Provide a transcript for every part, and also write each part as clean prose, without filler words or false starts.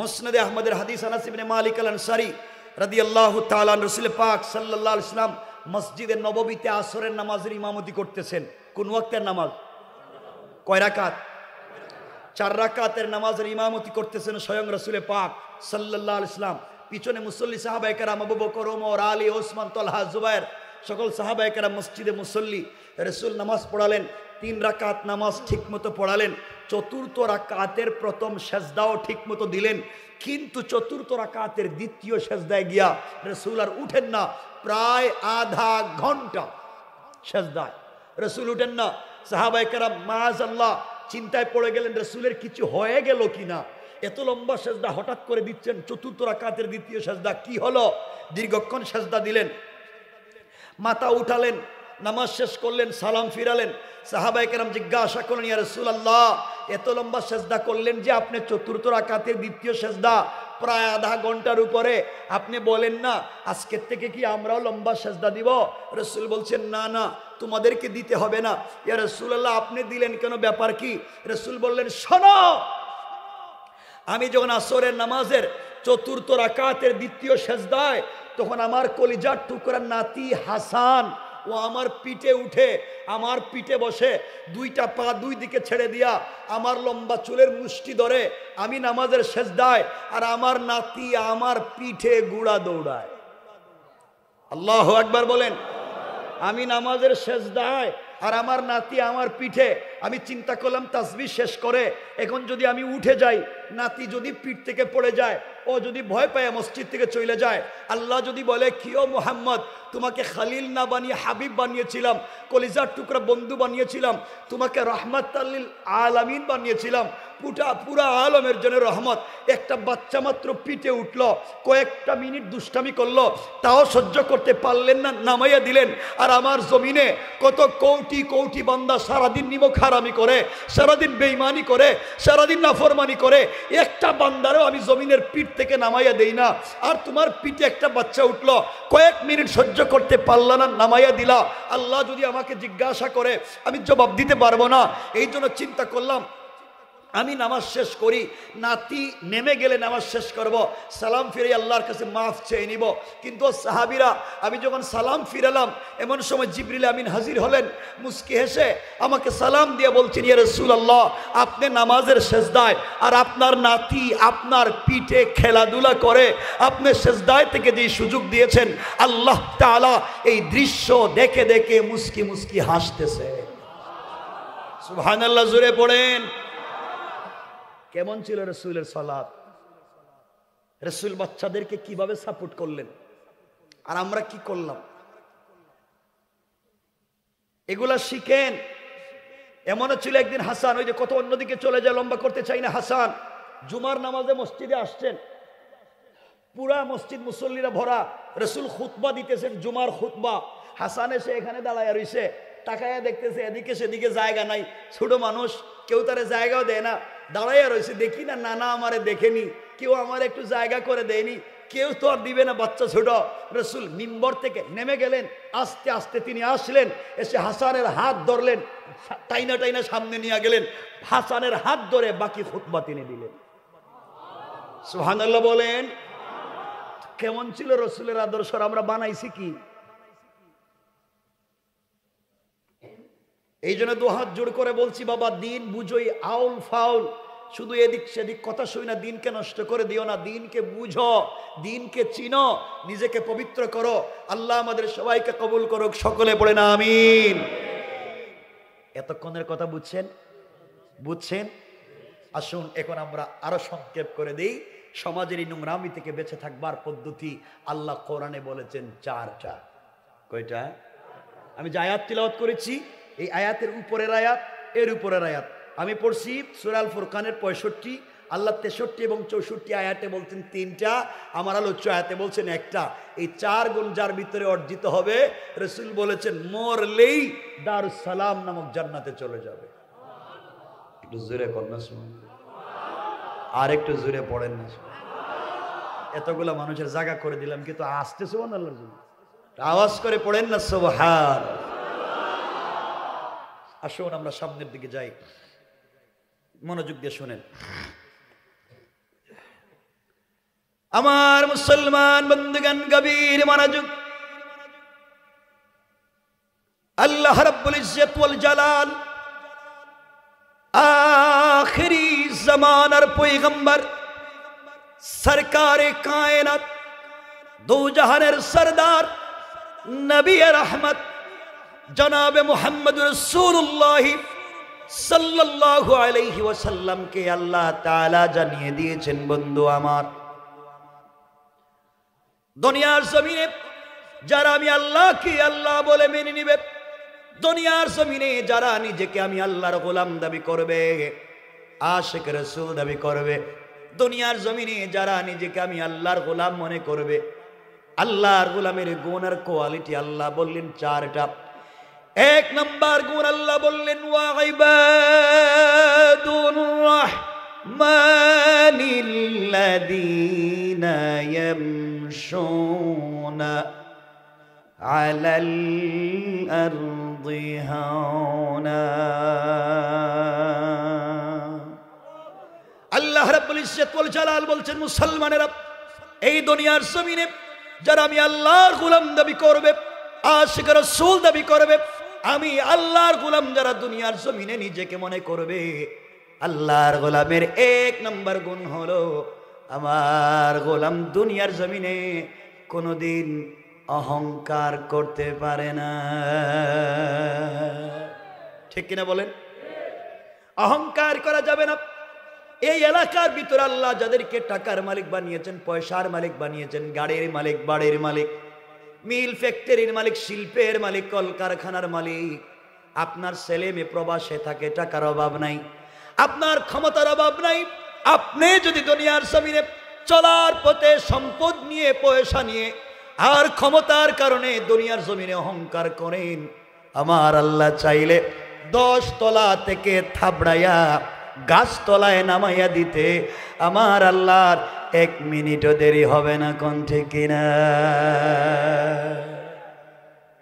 মুসনাদে আহমদের হাদিস, আনাস ইবনে মালিক আল আনসারী রাদিয়াল্লাহু তাআলা রাসূল পাক সাল্লাল্লাহু আলাইহি ওয়াসাল্লাম মসজিদে নববীতে আসরের নামাজের ইমামতি করতেছেন। কোন ওয়াক্তের নামাজ? কয় রাকাত? 4 রাকাতের নামাজের ইমামতি করতেছেন স্বয়ং রাসূল পাক সাল্লাল্লাহু আলাইহি ওয়াসাল্লাম। পিছনে মুসল্লি সাহাবায়ে কেরাম আবু বকর, ওমর, আলী, ওসমান, তালহা, জুবায়ের সকল সাহাবায়ে কেরাম মসজিদে মুসল্লি। রাসূল নামাজ পড়ালেন, 3 রাকাত নামাজ ঠিকমতো পড়ালেন। চতুর্থ রাকাতের প্রথম সেজদাও ঠিকমতো দিলেন, কিন্তু চতুর্থ রাকাতের দ্বিতীয় সেজদায় গিয়া রাসূল আর উঠেন না। প্রায় আধা ঘন্টা সেজদায় রাসূল উঠেন না। সাহাবায়ে কেরাম মাআযাল্লাহ চিন্তায় পড়ে গেলেন, রাসূলের কিছু হয়ে গেল কিনা, এত লম্বা সেজদা হঠাৎ করে দিচ্ছেন, চতুর্থ রাকাতের দ্বিতীয় সেজদা, কি হলো? দীর্ঘক্ষণ সেজদা দিলেন, মাথা উঠালেন, নামাজ শেষ করলেন, সালাম ফিরালেন। সাহাবায়ে কেরাম জিজ্ঞাসা করলেন, ইয়া রাসূলুল্লাহ, এত লম্বা সেজদা করলেন যে আপনি, চতুর্থ রাকাতের দ্বিতীয় সেজদা প্রায় আধা ঘন্টার উপরে, আপনি বলেন না আজকের থেকে কি আমরাও লম্বা সেজদা দিব? রাসূল বলছেন, না না, তোমাদেরকে দিতে হবে না। ইয়া রাসূলুল্লাহ, আপনি দিলেন কেন, ব্যাপার কি? রাসূল বললেন, শোনো, আমি যখন আসরের নামাজের চতুর্থ রাকাতের দ্বিতীয় সেজদায়, তখন আমার কলিজার টুকরা নাতি হাসান ও আমার পিঠে উঠে, আমার পিঠে বসে, 2টা পা 2 দিকে ছেড়ে দিয়া আমার লম্বা চুলের মুষ্টি ধরে আমি নামাজের সেজদায়, আর আমার নাতি আমার পিঠে গুড়া দৌড়ায়। আল্লাহু আকবার বলেন। আমি নামাজের সেজদায় আর আমার নাতি আমার পিঠে। আমি চিন্তা করলাম তাসবিহ শেষ করে এখন যদি আমি উঠে যাই, নাতি যদি পিঠ থেকে পড়ে যায়, ও যদি ভয় পায় মসজিদ থেকে চলে যায়, আল্লাহ যদি বলে, কি ও মুহাম্মদ, তোমাকে খালিল না বানিয়ে হাবিব বানিয়েছিলাম, কলিজার টুকরা বন্ধু বানিয়েছিলাম, তোমাকে রাহমাতাল লিল আলামিন বানিয়েছিলাম, পুরা আলমের জন্য রহমত। একটা বাচ্চা মাত্র পিঠে উঠলো, কয়েকটা মিনিট দুষ্টামি করলো, তাও সহ্য করতে পারলেন না, নামাইয়া দিলেন। আর আমার জমিনে কত কোটি কোটি বান্দা সারাদিন নিমক হারামি করে, সারাদিন বেঈমানি করে, সারাদিন নাফরমানি করে, একটা বান্দারও আমি জমিনের পিঠ থেকে নামাইয়া দেই না। আর তোমার পিঠে একটা বাচ্চা উঠলো, কয়েক মিনিট সহ্য করতে পারলা না, নামাইয়া দিলা। আল্লাহ যদি আমাকে জিজ্ঞাসা করে, আমি জবাব দিতে পারবো না। এই জন্য চিন্তা করলাম আমি নামাজ শেষ করি, নাতি নেমে গেলে নামাজ শেষ করব, সালাম ফিরে আল্লাহর কাছে মাফ চেয়ে নিব। কিন্তু সাহাবীরা, আমি যখন সালাম ফিরালাম, এমন সময় জিবরিল আমিন হাজির হলেন, মুস্কি হেসে আমাকে সালাম দিয়ে বলছেন, ইয়া রাসূলুল্লাহ, আপনি নামাজের সেজদায় আর আপনার নাতি আপনার পিঠে খেলাধুলা করে, আপনি সেজদায় থেকে যে সুযোগ দিয়েছেন, আল্লাহ তাআলা এই দৃশ্য দেখে দেখে মুস্কি মুস্কি হাসতেছে। সুবহানাল্লাহ, জোরে পড়েন। কেমন ছিল রাসূলের সালাত? রাসূল বাচ্চাদেরকে কিভাবে সাপোর্ট করলেন, আর আমরা কি করলাম? এগুলা শিখেন। এমনও ছিল একদিন হাসান, ওই যে কত অন্যদিকে চলে যায়, লম্বা করতে চাই না, হাসান জুমার নামাজে মসজিদে আসছেন, পুরা মসজিদ মুসল্লিরা ভরা, রাসূল খুতবা দিতেছেন, জুমার খুতবা। হাসান এসে এখানে দাঁড়ায় রইছে, তাকায়া দেখতেছে, এদিকে সেদিকে জায়গা নাই, ছোট মানুষ, কেউ তারে জায়গাও দেয় না, দাঁড়াইয়া রয়েছে। দেখি না, নানা আমারে দেখেনি, কেউ আমার একটু জায়গা করে দেয়নি, কেউ তো আর দিবে না, বাচ্চা ছোট। রাসূল মিম্বর থেকে নেমে গেলেন, আস্তে আস্তে তিনি আসলেন, এসে হাসানের হাত ধরলেন, টাইনা টাইনা সামনে নিয়ে গেলেন, হাসানের হাত ধরে বাকি খুতবা তিনি দিলেন। সুবহানাল্লাহ বলেন। কেমন ছিল রাসূলের আদর্শ? আমরা বানাইছি কি? এই জন্য 2 হাত জোড় করে বলছি, বাবা দিন বুঝোই, আউল ফাউল শুধু এদিক সেদিক কথা শুই না, দিনকে নষ্ট করে দিও না, দিনকে বুঝো, দিনকে চিনো, নিজেকে পবিত্র করো। আল্লাহ আমাদের সবাইকে কবুল করুক, সকলে পড়েন আমিন। এতক্ষণের কথা বুঝছেন? বুঝছেন? আসুন এখন আমরা আরো সংক্ষেপ করে দেই। সমাজের এই নোংরামি থেকে বেঁচে থাকবার পদ্ধতি আল্লাহ কোরআনে বলেছেন 4টা। কয়টা? আমি যে আয়াত তিলাওয়াত করেছি, এই আয়াতের উপরের আয়াত, এর উপরের আয়াত আমি পড়ছি সূরা আল ফুরকানের 65, আল্লাহ 63 এবং 64 আয়াতে বলছেন 3টা, আমার আলোচ্য আয়াতে বলছেন 1টা। এই 4 গুণ যার ভিতরে অর্জিত হবে, রাসূল বলেছেন মরলেই দারুস সালাম নামক জান্নাতে চলে যাবে। একটু জোরে কন্যা শুনুন, আর একটু জোরে পড়েন না। এতগুলা মানুষের জায়গা করে দিলাম, কিন্তু আসতে সুবহানাল্লাহর জন্য আওয়াজ করে পড়েন না সুবহান। আসুন আমরা সামনের দিকে যাই, মনোযোগ দিয়ে শুনেন। আমার মুসলমান বন্ধুগণ, গভীর মনোযোগ। আল্লাহ রাব্বুল ইজ্জত ওয়াল জালাল আখিরি জামানার পয়গম্বর সরকারে কায়নাত দো জাহানের সরদার নবী রহমত জনাবে মুহাম্মদ রাসূলুল্লাহ সাল্লাল্লাহু আলাইহি ওয়াসাল্লামকে আল্লাহ তাআলা জানিয়ে দিয়েছেন, বন্ধু আমার, দুনিয়ার জমিনে যারা আমি আল্লাহকে আল্লাহ বলে মেনে নিবে, দুনিয়ার জমিনে যারা নিজেকে আমি আল্লাহর গোলাম দাবি করবে, আশিক রাসূল দাবি করবে, দুনিয়ার জমিনে যারা নিজেকে আমি আল্লাহর গোলাম মনে করবে, আল্লাহর গোলামের গুণ আর কোয়ালিটি আল্লাহ বললেন চারটা। এক নাম্বার গুণ আল্লাহ বললেন ওয়া ইবাদুর রাহমানিল্লাযীনা ইয়ামশুনা আলাল আরদি হাওনা। আল্লাহ রাব্বুল ইজ্জত ওয়াল জালাল বলছেন, মুসলমানেরা, এই দুনিয়ার জমিনে যারা আমি আল্লাহর গোলাম দাবি করবে, আশিক রাসূল দাবি করবে, আমি আল্লাহর গোলাম যারা দুনিয়ার জমিনে নিজেকে মনে করবে, আল্লাহর গোলামের এক নম্বর গুণ হলো আমার গোলাম দুনিয়ার জমিনে কোনোদিন অহংকার করতে পারে না। ঠিক কিনা বলেন? অহংকার করা যাবে না। এই এলাকার ভিতরে আল্লাহ যাদেরকে টাকার মালিক বানিয়েছেন, পয়সার মালিক বানিয়েছেন, গাড়ির মালিক, বাড়ির মালিক, মিল ফ্যাক্টরির মালিক, শিল্পের মালিক, কলকারখানার মালিক, আপনার ছেলে মেয়ে প্রবাসে থাকে, টাকার অভাব নাই, আপনার ক্ষমতার অভাব নাই। আপনি যদি দুনিয়ার জমিনে চলার পথে সম্পদ নিয়ে, পয়সা নিয়ে আর ক্ষমতার কারণে দুনিয়ার জমিনে অহংকার করেন, আমার আল্লাহ চাইলে 10 তলা থেকে থাবড়াইয়া গাছতলায় নামাইয়া দিতে আমার আল্লাহর 1 মিনিটও দেরি হবে না। কোন ঠিক কিনা?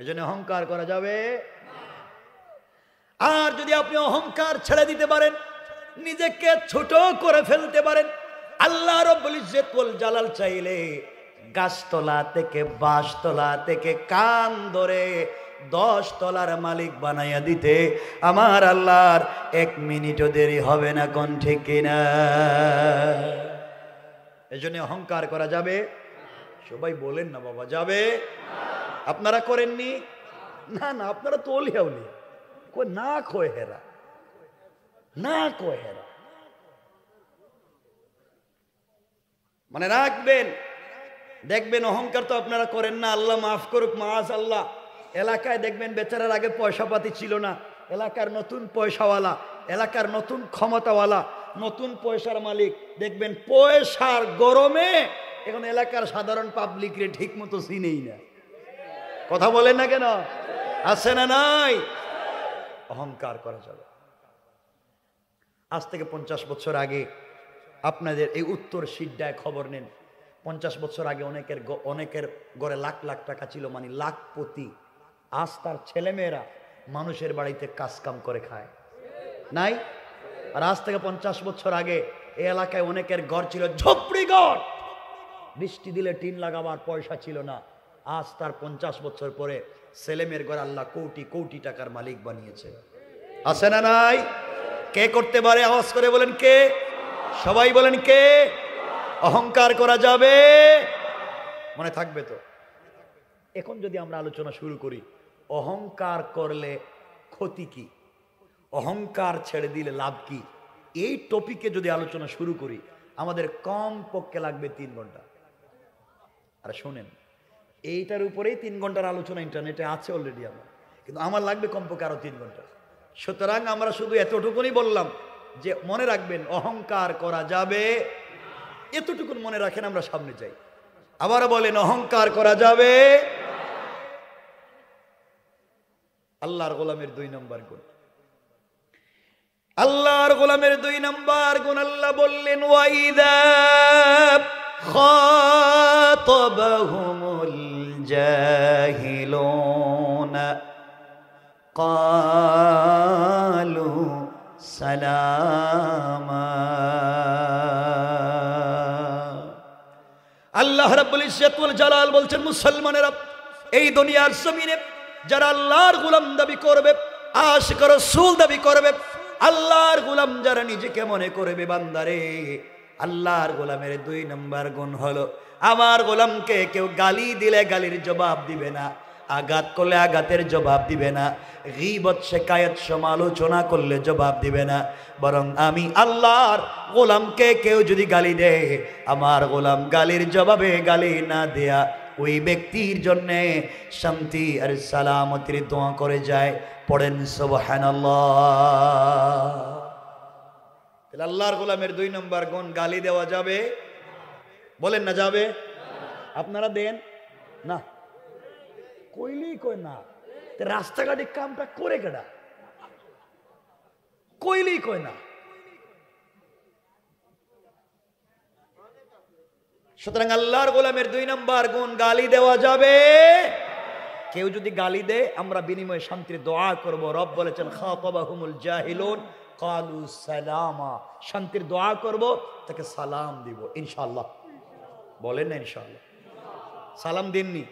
এজন্য অহংকার করা যাবে। আর যদি আপনি অহংকার ছেড়ে দিতে পারেন, নিজেকে ছোট করে ফেলতে পারেন, আল্লাহ রাব্বুল ইজ্জত ওয়াল জালাল চাইলে গাছতলা থেকে, বাঁশতলা থেকে কান ধরে 10 তলার মালিক বানাইয়া দিতে আমার আল্লাহর 1 মিনিটও দেরি হবে না। কোন ঠিক কিনা? এজন্য অহংকার করা যাবে। সবাই বলেন না বাবা, যাবে? আপনারা করেননি? না না, আপনারা তো ওলিয়া উলিয়া কই না, কয় হেরা না, কয় হেরা। মানে রাখবেন, দেখবেন অহংকার তো আপনারা করেন না, আল্লাহ মাফ করুক, মাআজ আল্লাহ। এলাকায় দেখবেন বেচারার আগে পয়সা পাতি ছিল না, এলাকার নতুন পয়সাওয়ালা, এলাকার নতুন ক্ষমতাওয়ালা, নতুন পয়সার মালিক, দেখবেন পয়সার গরমে এখন এলাকার সাধারণ পাবলিক রে ঠিক মতো চিনেই না। কথা বলেন না কেন? আছে না নাই? অহংকার করা যাবে। আজ থেকে 50 বছর আগে আপনাদের এই উত্তর সিড্ডায় খবর নেন, 50 বছর আগে অনেকের ঘরে লাখ লাখ টাকা ছিল, মানে লাখপতি। আজ তার ছেলেমেয়েরা মানুষের বাড়িতে কাজ কাম করে খায়, নাই? আর আজ থেকে 50 বছর আগে এই এলাকায় অনেকের ঘর ছিল ঝোপড়ি ঘর, বৃষ্টি দিলে টিন লাগাবার পয়সা ছিল না। আজ তার 50 বছর পরে ছেলেমেয়ের ঘর আল্লাহ কোটি কোটি টাকার মালিক বানিয়েছে। আছে না নাই? কে করতে পারে? আওয়াজ করে বলেন কে? সবাই বলেন কে? অহংকার করা যাবে? মনে থাকবে তো? এখন যদি আমরা আলোচনা শুরু করি, অহংকার করলে ক্ষতি কি, অহংকার ছেড়ে দিলে লাভ কি, এই টপিকে যদি আলোচনা শুরু করি আমাদের কম পক্ষে লাগবে 3 ঘন্টা। আর শোনেন, এইটার উপরেই 3 ঘন্টার আলোচনা ইন্টারনেটে আছে অলরেডি আমার, কিন্তু আমার লাগবে কমপক্ষে আরো 3 ঘন্টা। সুতরাং আমরা শুধু এতটুকুনি বললাম যে মনে রাখবেন অহংকার করা যাবে, এতটুকুন মনে রাখেন, আমরা সামনে যাই। আবার বলেন অহংকার করা যাবে। আল্লাহর গোলামের 2 নম্বর গুণ, আল্লাহর গোলামের 2 নম্বর গুণ আল্লাহ বললেন ওয়াইদা খাতাবাহুমুল জাহিলুনা ক্বালু সালামা। আল্লাহ রাব্বুল ইজ্জত ওয়াল জালাল বলছেন, মুসলমানেরা এই দুনিয়ার জমিনে যারা আল্লাহর গোলাম দাবি করবে, আশিক রাসূল দাবি করবে, আল্লাহর গোলাম যারা নিজেকে মনে করবে, বান্দারে আল্লাহর গোলামের 2 নম্বর গুণ হলো, আমার গোলামকে কেউ গালি দিলে গালির জবাব দিবে না, আঘাত করলে আঘাতের জবাব দিবে না, গীবত শিকায়ত সমালোচনা করলে জবাব দিবে না, বরং আমি আল্লাহর গোলামকে কেউ যদি গালি দেয়, আমার গোলাম গালির জবাবে গালি না দেয়া ওই ব্যক্তির জন্য শান্তি আর সালামতের দোয়া করে যায়। পড়েন সুবহানাল্লাহ। তাহলে আল্লাহর গোলামের 2 নম্বর গুণ, গালি দেওয়া যাবে? বলেন না যাবে? আপনারা দেন না? কইলেই কই না, রাস্তাঘাটে কামটা করে কেডা? কইলেই কই না। সুতরাং আল্লাহর গোলামের 2 নম্বর গুণ, গালি দেওয়া যাবে? কেউ যদি গালি দেয় আমরা বিনিময়ে শান্তির দোয়া করব। রব বলেছেন, খাতাবাহুমুল জাহিলুন ক্বালু সালামা, শান্তির দোয়া করব, তাকে সালাম দিব ইনশাআল্লাহ। বলেন না ইনশাআল্লাহ? সালাম দেননি?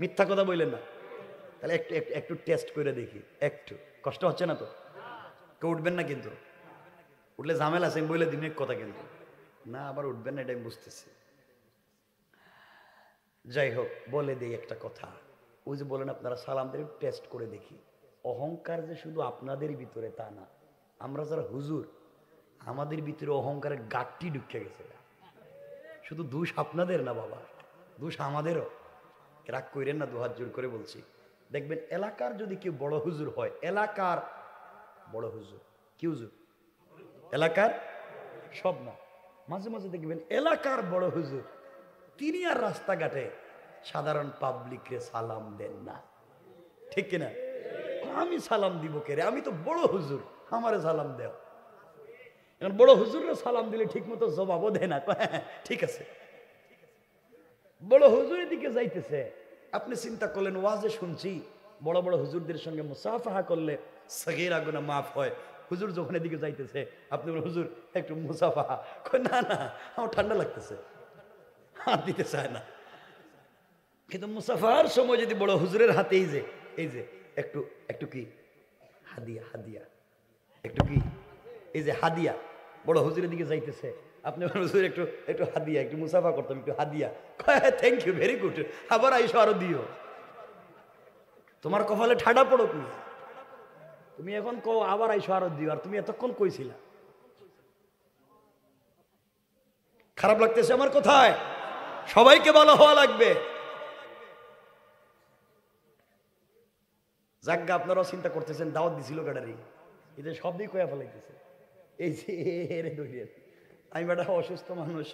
মিথ্যা কথা বললেন না। তাহলে একটু একটু টেস্ট করে দেখি, একটু কষ্ট হচ্ছে না তো? কেউ উঠবেন না কিন্তু? উঠলে ঝামেলা আছে, আমি বলে দিন এক কথা, কিন্তু না আবার উঠবেন না, এটা আমি বুঝতেছি। যাই হোক, বলে দিই একটা কথা। ওই যে বলেন আপনারা সালাম দিয়ে টেস্ট করে দেখি, অহংকার যে শুধু আপনাদের ভিতরে তা না, আমরা যারা হুজুর আমাদের ভিতরে অহংকারের গাঁটটি ঢুকে গেছে। শুধু দোষ আপনাদের না বাবা, দোষ আমাদেরও। রাগ কইরেন না, 2 হাত জোর করে বলছি। দেখবেন এলাকার যদি কেউ বড় হুজুর হয়, এলাকার বড় হুজুর, কি হুজুর? এলাকার, সব না, মাঝে মাঝে দেখবেন এলাকার বড় হুজুর তিনি আর রাস্তাঘাটে সাধারণ পাবলিকরে সালাম দেন না, ঠিক কিনা? আমি সালাম দিব কে রে, আমি তো বড় হুজুর, আমারে সালাম দেও। এখন বড় হুজুররা সালাম দিলে ঠিক মতো জবাবও দেয় না, ঠিক আছে। বড় হুজুরের দিকে যাইতেছে, আপনি চিন্তা করলেন ওয়াজে শুনছি বড় বড় হুজুরদের সঙ্গে মুসাফাহা করলে সগীরা গুনাহ মাফ হয়। হুজুর যখন এদিকে যাইতেছে আপনি বলেন, হুজুর একটু মুসাফাহা। না না, আমার ঠান্ডা লাগতেছে, হাত দিতে চায় না। কিন্তু মুসাফার সময় যদি বড় হুজুরের হাতে এই যে একটু একটু কি হাদিয়া, হাদিয়া একটু কি, এই যে হাদিয়া, বড় হুজুরের দিকে যাইতেছে, আপনি হুজুর একটু একটু হাদিয়া, একটু মুসাফা করতাম, একটু হাদিয়া। থ্যাংক ইউ, ভেরি গুড, আবার আইসো আরো দিও। তোমার কপালে ঠাডা পড়ো, তুমি এখন কো আবার আইসো আরো দিও, আর তুমি এতক্ষণ কইছিলা। খারাপ লাগতেছে আমার কোথায়? সবাইকে ভালো হওয়া লাগবে। যাজ্ঞা আপনারাও চিন্তা করতেছেন, দাওয়াত দিছিল গাড়ারি, এদের সব দিক কয়া ফেলাইতেছে। এই যে এরে দৌড়িয়ে, আমি বেটা অসুস্থ মানুষ,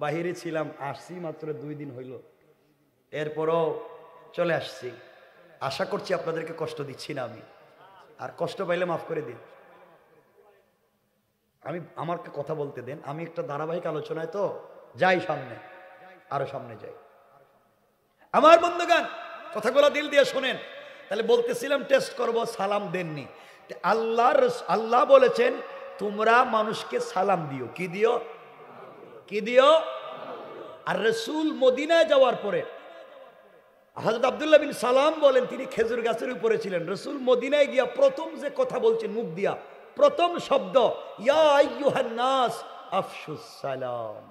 বাহিরে ছিলাম, আসছি মাত্র 2 দিন হইল, এরপরও চলে আসছি। আশা করছি আপনাদেরকে কষ্ট দিচ্ছি না আমি, আর কষ্ট পাইলে মাফ করে দিন। আমাকে কথা বলতে দেন, আমি একটা ধারাবাহিক আলোচনায় তো যাই, সামনে আরো সামনে যাই। আমার বন্ধুগণ, কথাগুলো দিল দিয়ে শোনেন। তাহলে বলতেছিলাম টেস্ট করব, সালাম দেননি। আল্লাহ বলেছেন তোমরা মানুষকে সালাম দিও, কি দিও? কি দিও? আর রাসূল মদিনায় যাওয়ার পরে হযরত আব্দুল্লাহ বিন সালাম বলেন, তিনি খেজুর গাছের উপরে ছিলেন। রাসূল মদিনায় গিয়া প্রথম যে কথা বলছেন মুখ দিয়া, প্রথম শব্দ ইয়া আইয়ুহান নাস আফশুস সালাম।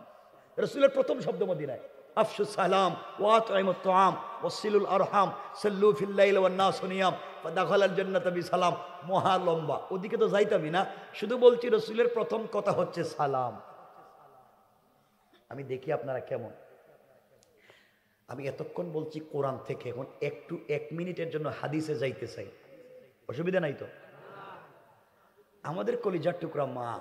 রাসূলের প্রথম শব্দ মদিনায় আফশুস সালাম ওয়া আতইমুত তুআম ওয়াসিলুল আরহাম সাল্লু ফিল লাইল ওয়ান নাস নিয়াম ফাদাখালাল জান্নাতা বিসালাম। মহা লম্বা, ওদিকে তো যাইতামই না, শুধু বলছি রাসূলের প্রথম কথা হচ্ছে সালাম। আমি দেখি আপনারা কেমন। আমি এতক্ষণ বলছি কোরআন থেকে, এখন একটু 1 মিনিটের জন্য হাদিসে যাইতে চাই, অসুবিধা নাই তো? আমাদের কলিজার টুকরা মা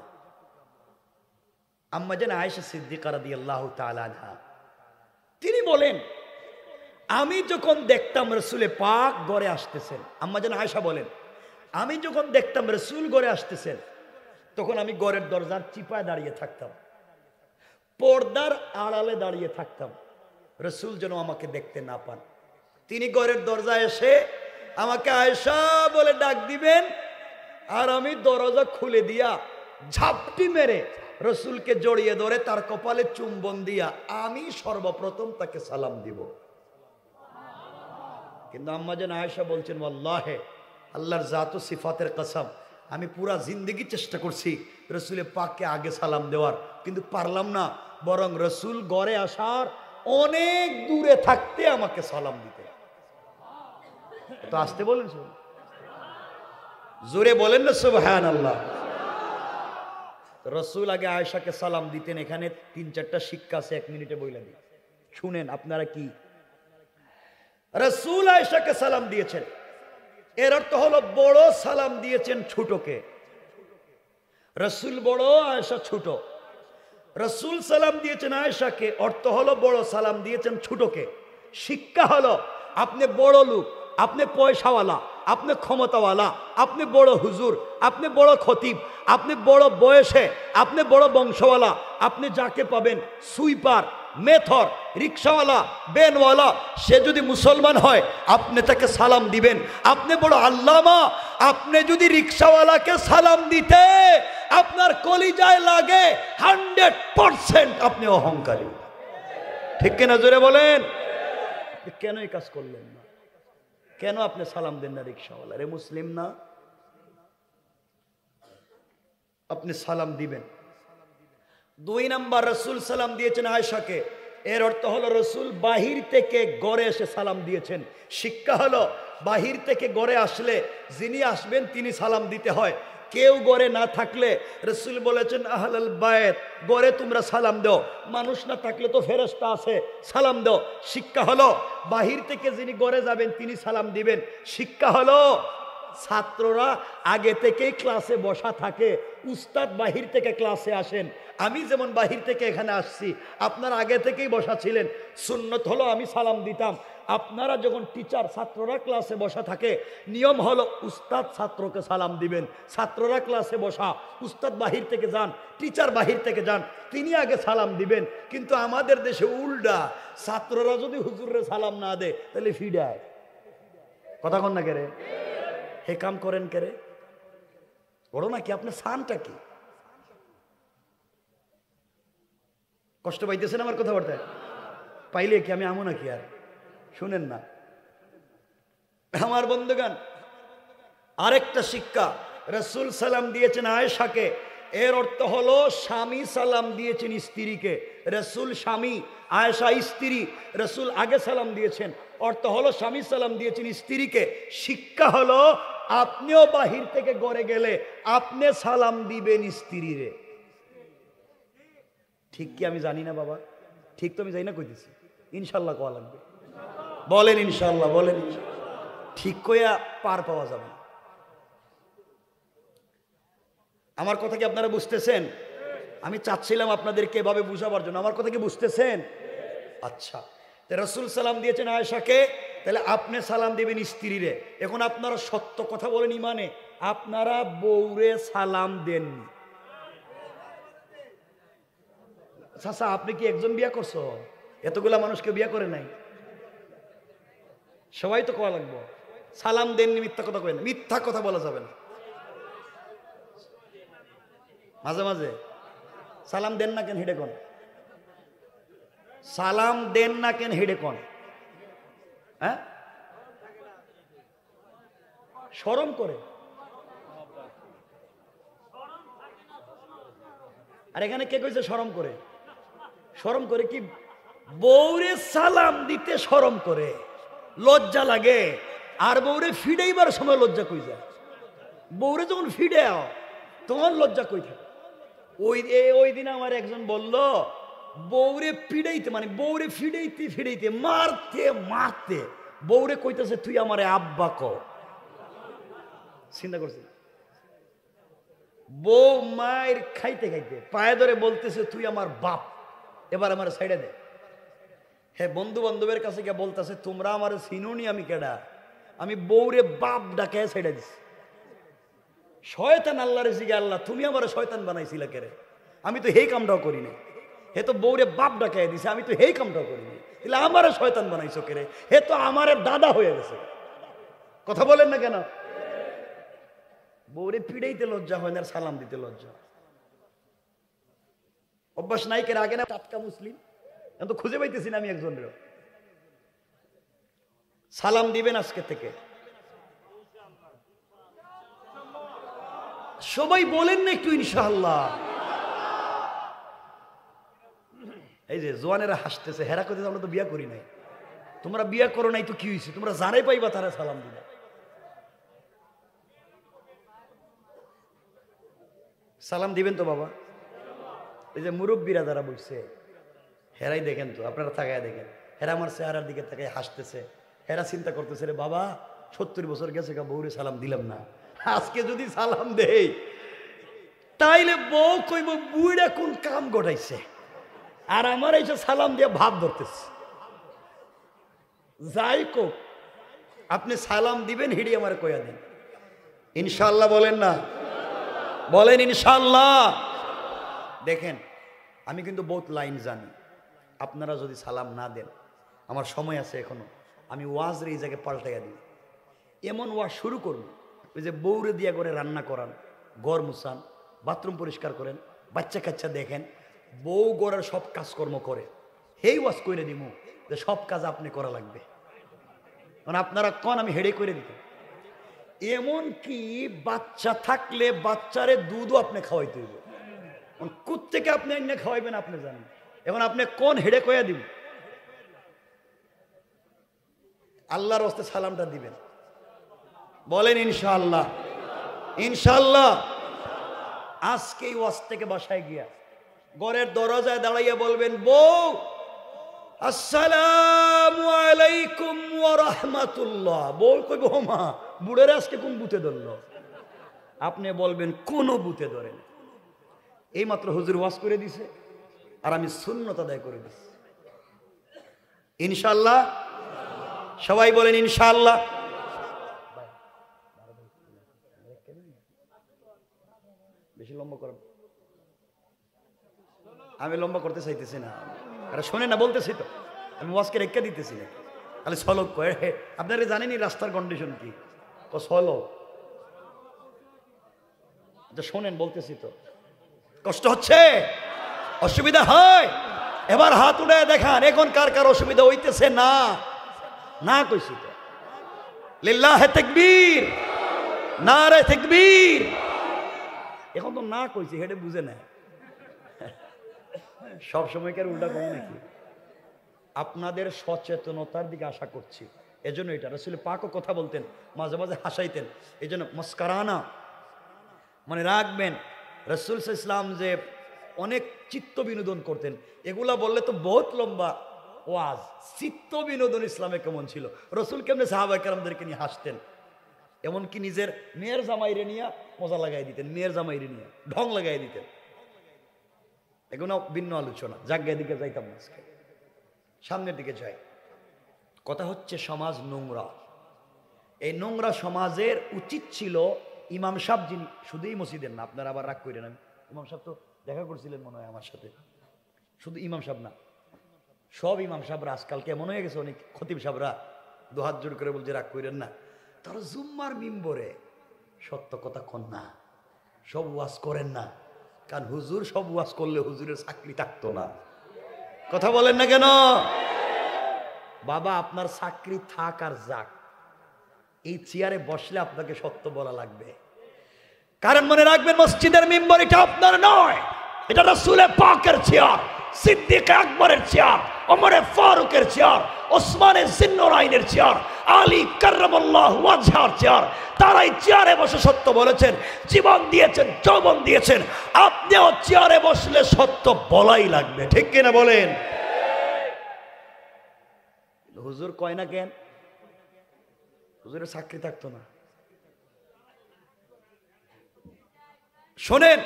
আম্মা জান আয়েশা সিদ্দিকা রাদিয়াল্লাহু তাআলা আনহা, তিনি বলেন, আমি যখন দেখতাম রাসূলে পাক ঘরে আসতেছেন, আম্মা জান আয়েশা বলেন, আমি যখন দেখতাম রাসূল ঘরে আসতেছেন, তখন আমি ঘরের দরজার চিপায় দাঁড়িয়ে থাকতাম, পর্দার আড়ালে দাঁড়িয়ে থাকতাম, রাসূল যেন আমাকে দেখতে না পান। তিনি ঘরের দরজায় এসে আমাকে আয়েশা বলে ডাক দিবেন, আর আমি দরজা খুলে দিয়া ঝাপটি মেরে রসুলকে জড়িয়ে ধরে তার কপালে চুম্বন দিয়া আমি সর্বপ্রথম তাকে সালাম দিব। কিন্তু আম্মা জান আয়েশা বলছেন, ওয়াল্লাহে, আল্লাহর জাত ও সিফাতের কসম, আমি পুরা জিন্দগি চেষ্টা করছি রসুলে পাককে আগে সালাম দেওয়ার, কিন্তু পারলাম না। বরং রসুল ঘরে আসার অনেক দূরে থাকতে আমাকে সালাম দিতে। তো আসতে বলেন, জোরে বলেন না সুবহানাল্লাহ। রসুল আগে আয়েশাকে সালাম দিতেন। এখানে 3-4টা শিক্ষা আছে, 1 মিনিটে বইলা দিই, শুনেন আপনারা। কি রসুল আয়েশাকে সালাম দিয়েছেন, এর অর্থ হলো বড় সালাম দিয়েছেন ছোটকে। রসুল বড়, আয়েশা ছোট। রসুল সালাম দিয়েছেন আয়েশাকে, অর্থ হলো বড় সালাম দিয়েছেন ছোটকে। শিক্ষা হলো আপনি বড় লোক, আপনি পয়সাওয়ালা, আপনি ক্ষমতাওয়ালা, আপনি বড় হুজুর, আপনি বড় খতিব, আপনি বড় বয়সে, আপনি বড় বংশওয়ালা, আপনি যাকে পাবেন সুইপার, মেথর, রিক্সাওয়ালা, বেনওয়ালা, সে যদি মুসলমান হয় আপনি তাকে সালাম দিবেন। আপনি বড় আল্লামা, আপনি যদি রিক্সাওয়ালাকে সালাম দিতে আপনার কলিজায় লাগে 100% আপনি অহংকারী। ঠিক কিনা জোরে বলেন? কেন এই কাজ করলেন না? কেন আপনি সালাম দেন না রিক্সাওয়ালা? রে মুসলিম না? আপনি সালাম দিবেন। 2 নাম্বার, রসুল সালাম দিয়েছেন আয়েশাকে, এর অর্থ হলো রসুল বাহির থেকে ঘরে এসে সালাম দিয়েছেন। শিক্ষা হলো বাহির থেকে ঘরে আসলে যিনি আসবেন তিনি সালাম দিতে হয়। কেউ ঘরে না থাকলে রসুল বলেছেন আহলাল বায়ত, ঘরে তোমরা সালাম দাও, মানুষ না থাকলে তো ফেরেশতা আছে, সালাম দাও। শিক্ষা হলো বাহির থেকে যিনি ঘরে যাবেন তিনি সালাম দিবেন। শিক্ষা হলো ছাত্ররা আগে থেকেই ক্লাসে বসা থাকে, উস্তাদ বাহির থেকে ক্লাসে আসেন। আমি যেমন বাহির থেকে এখানে আসছি, আপনারা আগে থেকেই বসা ছিলেন। সুন্নত হলো আমি সালাম দিতাম। আপনারা যখন টিচার, ছাত্ররা ক্লাসে বসা থাকে, নিয়ম হলো উস্তাদ ছাত্রকে সালাম দিবেন। ছাত্ররা ক্লাসে বসা, উস্তাদ বাহির থেকে যান, টিচার বাহির থেকে যান, তিনি আগে সালাম দিবেন। কিন্তু আমাদের দেশে উল্টা, ছাত্ররা যদি হুজুরের সালাম না দেয় তাহলে ফিডায়। কথা কন না কেরে? হে কাম করেন কেরে? বড় নাকি আপনার সানটা কি? কষ্ট পাইতেছেন আমার কথাবার্তায়? পাইলে কি আমি আমো নাকি? আর শুনেন না আমার বন্ধুগণ, আরেকটা শিক্ষা, রসুল সালাম দিয়েছেন আয়েশাকে, এর অর্থ হলো স্বামী সালাম দিয়েছেন স্ত্রীকে। রসুল স্বামী, আয়েশা স্ত্রী, রসুল আগে সালাম দিয়েছেন, অর্থ হলো স্বামী সালাম দিয়েছেন স্ত্রীকে। শিক্ষা হলো আপনিও বাহির থেকে ঘরে গেলে আপনি সালাম দিবেন স্ত্রীরে। ঠিক কি আমি জানি না বাবা? ঠিক তো আমি জানি না, কইতেছি ইনশাল্লাহ কোয়া লাগবে। বলেন ইনশাল্লাহ, বলেন ঠিক কইয়া পার পাওয়া যাবে। আমার কথা কি আপনারা বুঝতেছেন? আমি চাচ্ছিলাম আপনাদেরকে এভাবে বুঝাবার জন্য। আমার কথা কি বুঝতেছেন? আচ্ছা, রসুল সালাম দিয়েছেন আয়েশাকে, তাহলে আপনি সালাম দিবেন স্ত্রীরে। এখন আপনারা সত্য কথা বলেন, ইমানে আপনারা বউরে সালাম দেননি? চাচা আপনি কি একজন বিয়া করছো? এতগুলা মানুষকে বিয়া করে নাই? সবাই তো কোয়া লাগবো সালাম দেননি। মিথ্যা কথা কই না, মিথ্যা কথা বলা যাবে না। মাঝে মাঝে সালাম দেন না কেন? হেডে কোন সালাম দেন না কেন? হেডে কোন? হ্যাঁ, শরম করে। আর এখানে কে কইছে শরম করে? শরম করে কি? বউরে সালাম দিতে শরম করে, লজ্জা লাগে। আর বউরে ফিডাইবার সময় লজ্জা কই যায়? বউরে যখন ফিডাও তখন লজ্জা কই থাকে? ওই দিন আমার একজন বলল, বউরে ফিডাইতে মানে বউরে ফিডাইতে ফিডাইতে মারতে মারতে বউরে কইতেছে তুই আমারে আব্বা ক। চিন্তা করছি, বউ মায়ের খাইতে খাইতে পায়ে ধরে বলতেছে তুই আমার বাপ, এবার আমার সাইডে দে। হ্যাঁ, বন্ধু বান্ধবের কাছে গিয়ে বলতেছে তোমরা আমার চিনুনি আমি কেডা? আমি বউরে বাপ ডাকে সাইডে দিছি। শয়তান আল্লাহরে জিগে, আল্লাহ তুমি আমার শয়তান বানাইছিলা কেরে? আমি তো হেই কামটাও করি না। হে তো বউরে বাপ ডাকাই দিছে, আমি তো হেই কামটাও করি না। তাহলে আমারে শয়তান বানাইছো কেরে? হে তো আমারে দাদা হয়ে গেছে। কথা বলেন না কেন? বউরে পিড়াইতে লজ্জা হয় না, আর সালাম দিতে লজ্জা। অভ্যাস নাইকের আগে না টাটকা মুসলিম, এখন তো খুঁজে পাইতেছি না আমি একজনের। সালাম দিবেন আজকে থেকে, সবাই বলেন না একটু ইনশাআল্লাহ। এই যে জোয়ানেরা হাসতেছে, হেরা করতে আমরা তো বিয়া করি নাই। তোমরা বিয়া করো নাই তো কি হয়েছে, তোমরা জানাই পাইবা তারা সালাম দিবে। সালাম দিবেন তো বাবা। এই যে মুরব্বীরা যারা বলছে হেরাই দেখেন তো, আপনারা তাকায় দেখেন, হেরা আমার চেহারার দিকে তাকায় হাসতেছে। হেরা চিন্তা করতেছে রে বাবা 70 বছর গেছে গা, বউরে সালাম দিলাম না, আজকে যদি সালাম দেই তাইলে বউ কইব বুইড়া কোন কাম ঘটাইছে, আর আমার এইসব সালাম দিয়ে ভাব ধরতেছে। যাই কোক, আপনি সালাম দিবেন, হিড়ি আমার কইয়া দেন ইনশাআল্লাহ। বলেন না, বলেন ইনশাআল্লাহ। দেখেন আমি কিন্তু বহুত লাইন জানি, আপনারা যদি সালাম না দেন, আমার সময় আছে এখনো, আমি ওয়াজরে এই জায়গায় পাল্টাইয়া দিই। এমন ওয়াজ শুরু করব, ওই যে বউরে দিয়া করে রান্না করান, ঘর মুছান, বাথরুম পরিষ্কার করেন, বাচ্চা কাচ্চা দেখেন, বউ গড়ের সব কাজকর্ম করে, সেই ওয়াজ করে দিব যে সব কাজ আপনি করা লাগবে। মানে আপনারা কন আমি হেডে করে দিতে। এমন কি বাচ্চা থাকলে বাচ্চারে দুধও আপনি খাওয়াইতে হইব, কোত্থেকে আপনি এনে খাওয়াইবেন আপনি জানেন। এখন আপনি কোন হেডে কইয়া দিব, আল্লাহর হস্তে সালামটা দিবেন, বলেন ইনশাআল্লাহ। ইনশাআল্লাহ আজকেই ওয়াজ থেকে বাসায় গিয়া ঘরের দরজায় দাঁড়াইয়া বলবেন, বউ আসসালামু আলাইকুম ওয়া রাহমাতুল্লাহ। বউ কইব ও মা, বুড়ের আজকে কোন বুতে ধরলো? আপনি বলবেন কোন বুতে ধরেন, এই মাত্র হুজুর ওয়াজ করে দিছে আর আমি সুন্নত আদায় করে দিছি। ইনশাআল্লাহ সবাই বলেন ইনশাআল্লাহ। বেশি লম্বা করেন, আমি লম্বা করতে চাইতেছি না, আরে শোনে না বলতেছি তো, আমি ওয়াজকে রেখে দিতেছি না, খালি সলক কয়ে। আপনারা জানেনি রাস্তার কন্ডিশন কি, তো সলক শোনেন বলতেছি তো। কষ্ট হচ্ছে, অসুবিধা হয়, এবার হাত উঠে দেখান এখন কার কার অসুবিধা হইতেছে না। না কইছি তো, লিল্লাহে তাকবীর, নারে তাকবীর। এখন তো না কইছি, হেডে বুঝে না, সব সময়কার উল্টা কম নাকি। আপনাদের সচেতনতার দিকে আশা করছি, এজন্য এটা রাসূল পাকও কথা বলতেন, মাঝে মাঝে হাসাইতেন, এই জন্য মস্কারানা মানে রাখবেন। রাসূল সাল্লাল্লাহু আলাইহি ওয়াসাল্লাম যে অনেক চিত্ত বিনোদন করতেন, এগুলা বললে তো বহুত লম্বা ওয়াজ। চিত্ত বিনোদন ইসলামে কেমন ছিল, রাসূল কেমনে সাহাবায়ে কেরামদেরকে নিয়ে হাসতেন, এমনকি নিজের মেয়ের জামাইরে নিয়ে মজা লাগাই দিতেন, মেয়ের জামাইরে নিয়ে ঢং লাগাই দিতেন। এগুলো ভিন্ন আলোচনা, জায়গায় দিকে যাইতাম না, আজকে সামনের দিকে যাই। কথা হচ্ছে সমাজ নোংরা, এই নোংরা সমাজের উচিত ছিল ইমাম সাহেব, যিনি শুধুই মসজিদের না, আপনারা আবার রাগ করেন, আমি ইমাম সাহেব তো দেখা করছিলেন মনে হয় আমার সাথে, শুধু ইমাম সাহেব না, সব ইমাম সাহেবরা আজকাল কেমন হয়ে গেছে, অনেক খতিব সাহেবরা দুহাত জোর করে বলছে রাগ করেন না, তারা জুম্মার মিম্বরে সত্য কথা কন না, সব ওয়াজ করেন না, কারণ হুজুর সব ওয়াজ করলে হুজুরের চাকরি থাকতো না। কথা বলেন না কেন? বাবা আপনার চাকরি থাক আর যাক, এই চেয়ারে বসলে আপনাকে সত্য বলা লাগবে। কারণ মনে রাখবেন মসজিদের মিম্বর এটা আপনার নয়, এটা রাসূল পাকের চেয়ার, সিদ্দিক আকবরের চেয়ার, ওমরে ফারুকের চেয়ার, ওসমানে জিন্নুরাইনের চেয়ার, আলী কাররামাল্লাহু ওয়াজহার চেয়ার। তারাই চেয়ারে বসে সত্য বলেছেন, জীবন দিয়েছেন, যৌবন দিয়েছেন। আপনিও চেয়ারে বসলে সত্য বলাই লাগবে, ঠিক কিনা বলেন? হুজুর কয় না কেন, হুজুরের চাকরি থাকতো না। শোনেন,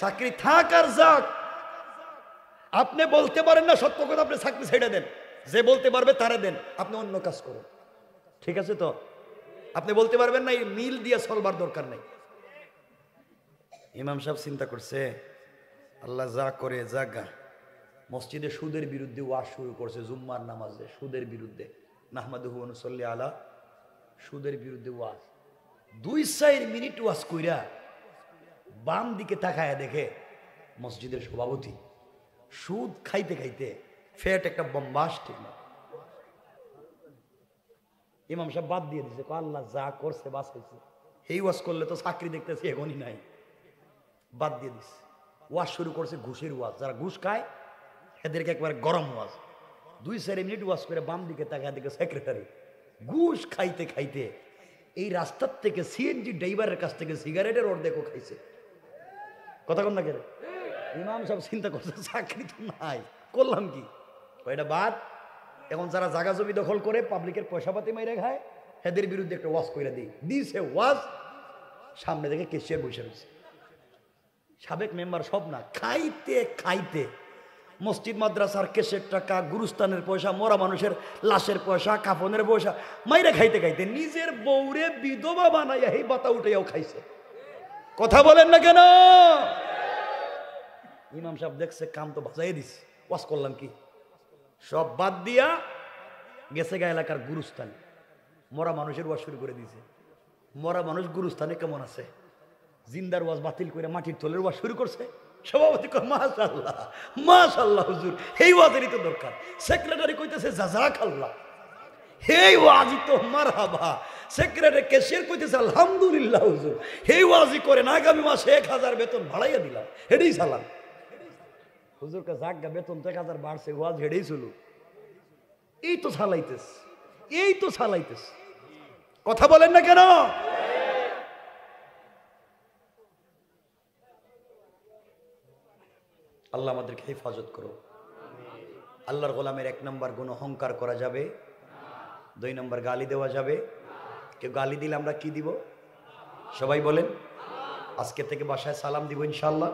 চাকরি থাক আর যাক, আপনি বলতে পারেন না সত্য কথা, আপনি চাকরি ছেড়ে দেন, যে বলতে পারবে তারে দেন, আপনি অন্য কাজ করুন, ঠিক আছে তো? আপনি বলতে পারবেন না, এই মিল দিয়ে চলবার দরকার নেই। ইমাম সাহেব চিন্তা করছে, আল্লাহ যা করে জাগা, মসজিদে সুদের বিরুদ্ধে ওয়াজ শুরু করছে, জুম্মার নামাজে সুদের বিরুদ্ধে, নাহমাদুহু ওয়া নুসাল্লি আলা, সুদের বিরুদ্ধে ওয়াজ। 2-4 মিনিট ওয়াজ কইরা বাম দিকে তাকায় দেখে মসজিদের সভাপতি সুদ খাইতে খাইতে ফ্যাট একটা বম্বাস্টিক। ইমাম সাহেব বাদ দিয়ে দিছে, আল্লাহ যা করছে বাঁচাইছে, এই ওয়াজ করলে তো চাকরি দেখতেছি এখনই নাই, বাদ দিয়ে দিছে। ওয়াজ শুরু করছে ঘুষের ওয়াজ, যারা ঘুষ খায় এদেরকে একবার গরম ওয়াজ। 2-4 মিনিট ওয়াজ করে বাম দিকে তাকায় দিকে সেক্রেটারি ঘুষ খাইতে খাইতে এই রাস্তার থেকে সিএনজি ড্রাইভারের কাছ থেকে সিগারেটের অর্ধেকও খাইছে। কথা কন না কেন? ইমাম সাহেব চিন্তা করছে চাকরি তো নাই, করলাম কি? এটা বাদ। এখন যারা জায়গা জমি দখল করে পাবলিকের পয়সা পাতি মাইরে খায় এদের বিরুদ্ধে একটা ওয়াজ করে দিছে ওয়াজ। সামনে থেকে কেশিয়ার বসে রয়েছে, সাবেক মেম্বার সব না, খাইতে খাইতে মসজিদ মাদ্রাসার কেশের টাকা, গুরুস্থানের পয়সা, মরা মানুষের লাশের পয়সা, কাফনের পয়সা মাইরে খাইতে খাইতে নিজের বউরে বিধবা বানাইয়া এই বাতা উঠাইয়াও খাইছে। কথা বলেন না কেন? ইমাম সাহেব দেখছে কাম তো বাজাই দিছে, ওয়াজ করলাম কি? সব বাদ দিয়া গেছে গা এলাকার গুরুস্থানে, মরা মানুষের ওয়াজ শুরু করে দিয়েছে। মরা মানুষ গুরুস্থানে কেমন আছে? জিন্দার ওয়াজ বাতিল করে মাটির তলের ওয়াজ শুরু করছে। সভাপতি কয় মাশাআল্লাহ মাশাআল্লাহ হুজুর, এই ওয়াজেরই তো দরকার। সেক্রেটারি কইতেছে জাযাকাল্লাহ, এই ওয়াজই তো মারহাবা। সেক্রেটারি ক্যাশিয়ার কইতেছে আলহামদুলিল্লাহ হুজুর, এই ওয়াজই করেন, আগামী মাসে 1000 বেতন বাড়াইয়া দিলাম, হেডেই সালাম। হুজুর কা জাগা বেতন তো 1000 বাড়ছে, ওয়াজ হেডেই চলু। এই তো চালাইতেস, এই তো চালাইতেস। কথা বলেন না কেন? আল্লাহ আমাদেরকে হেফাজত করো। আল্লাহর গোলামের 1 নম্বর গুণ অহংকার করা যাবে, 2 নম্বর গালি দেওয়া যাবে। কেউ গালি দিলে আমরা কি দিব? সবাই বলেন আজকে থেকে বাসায় সালাম দিব ইনশাল্লাহ,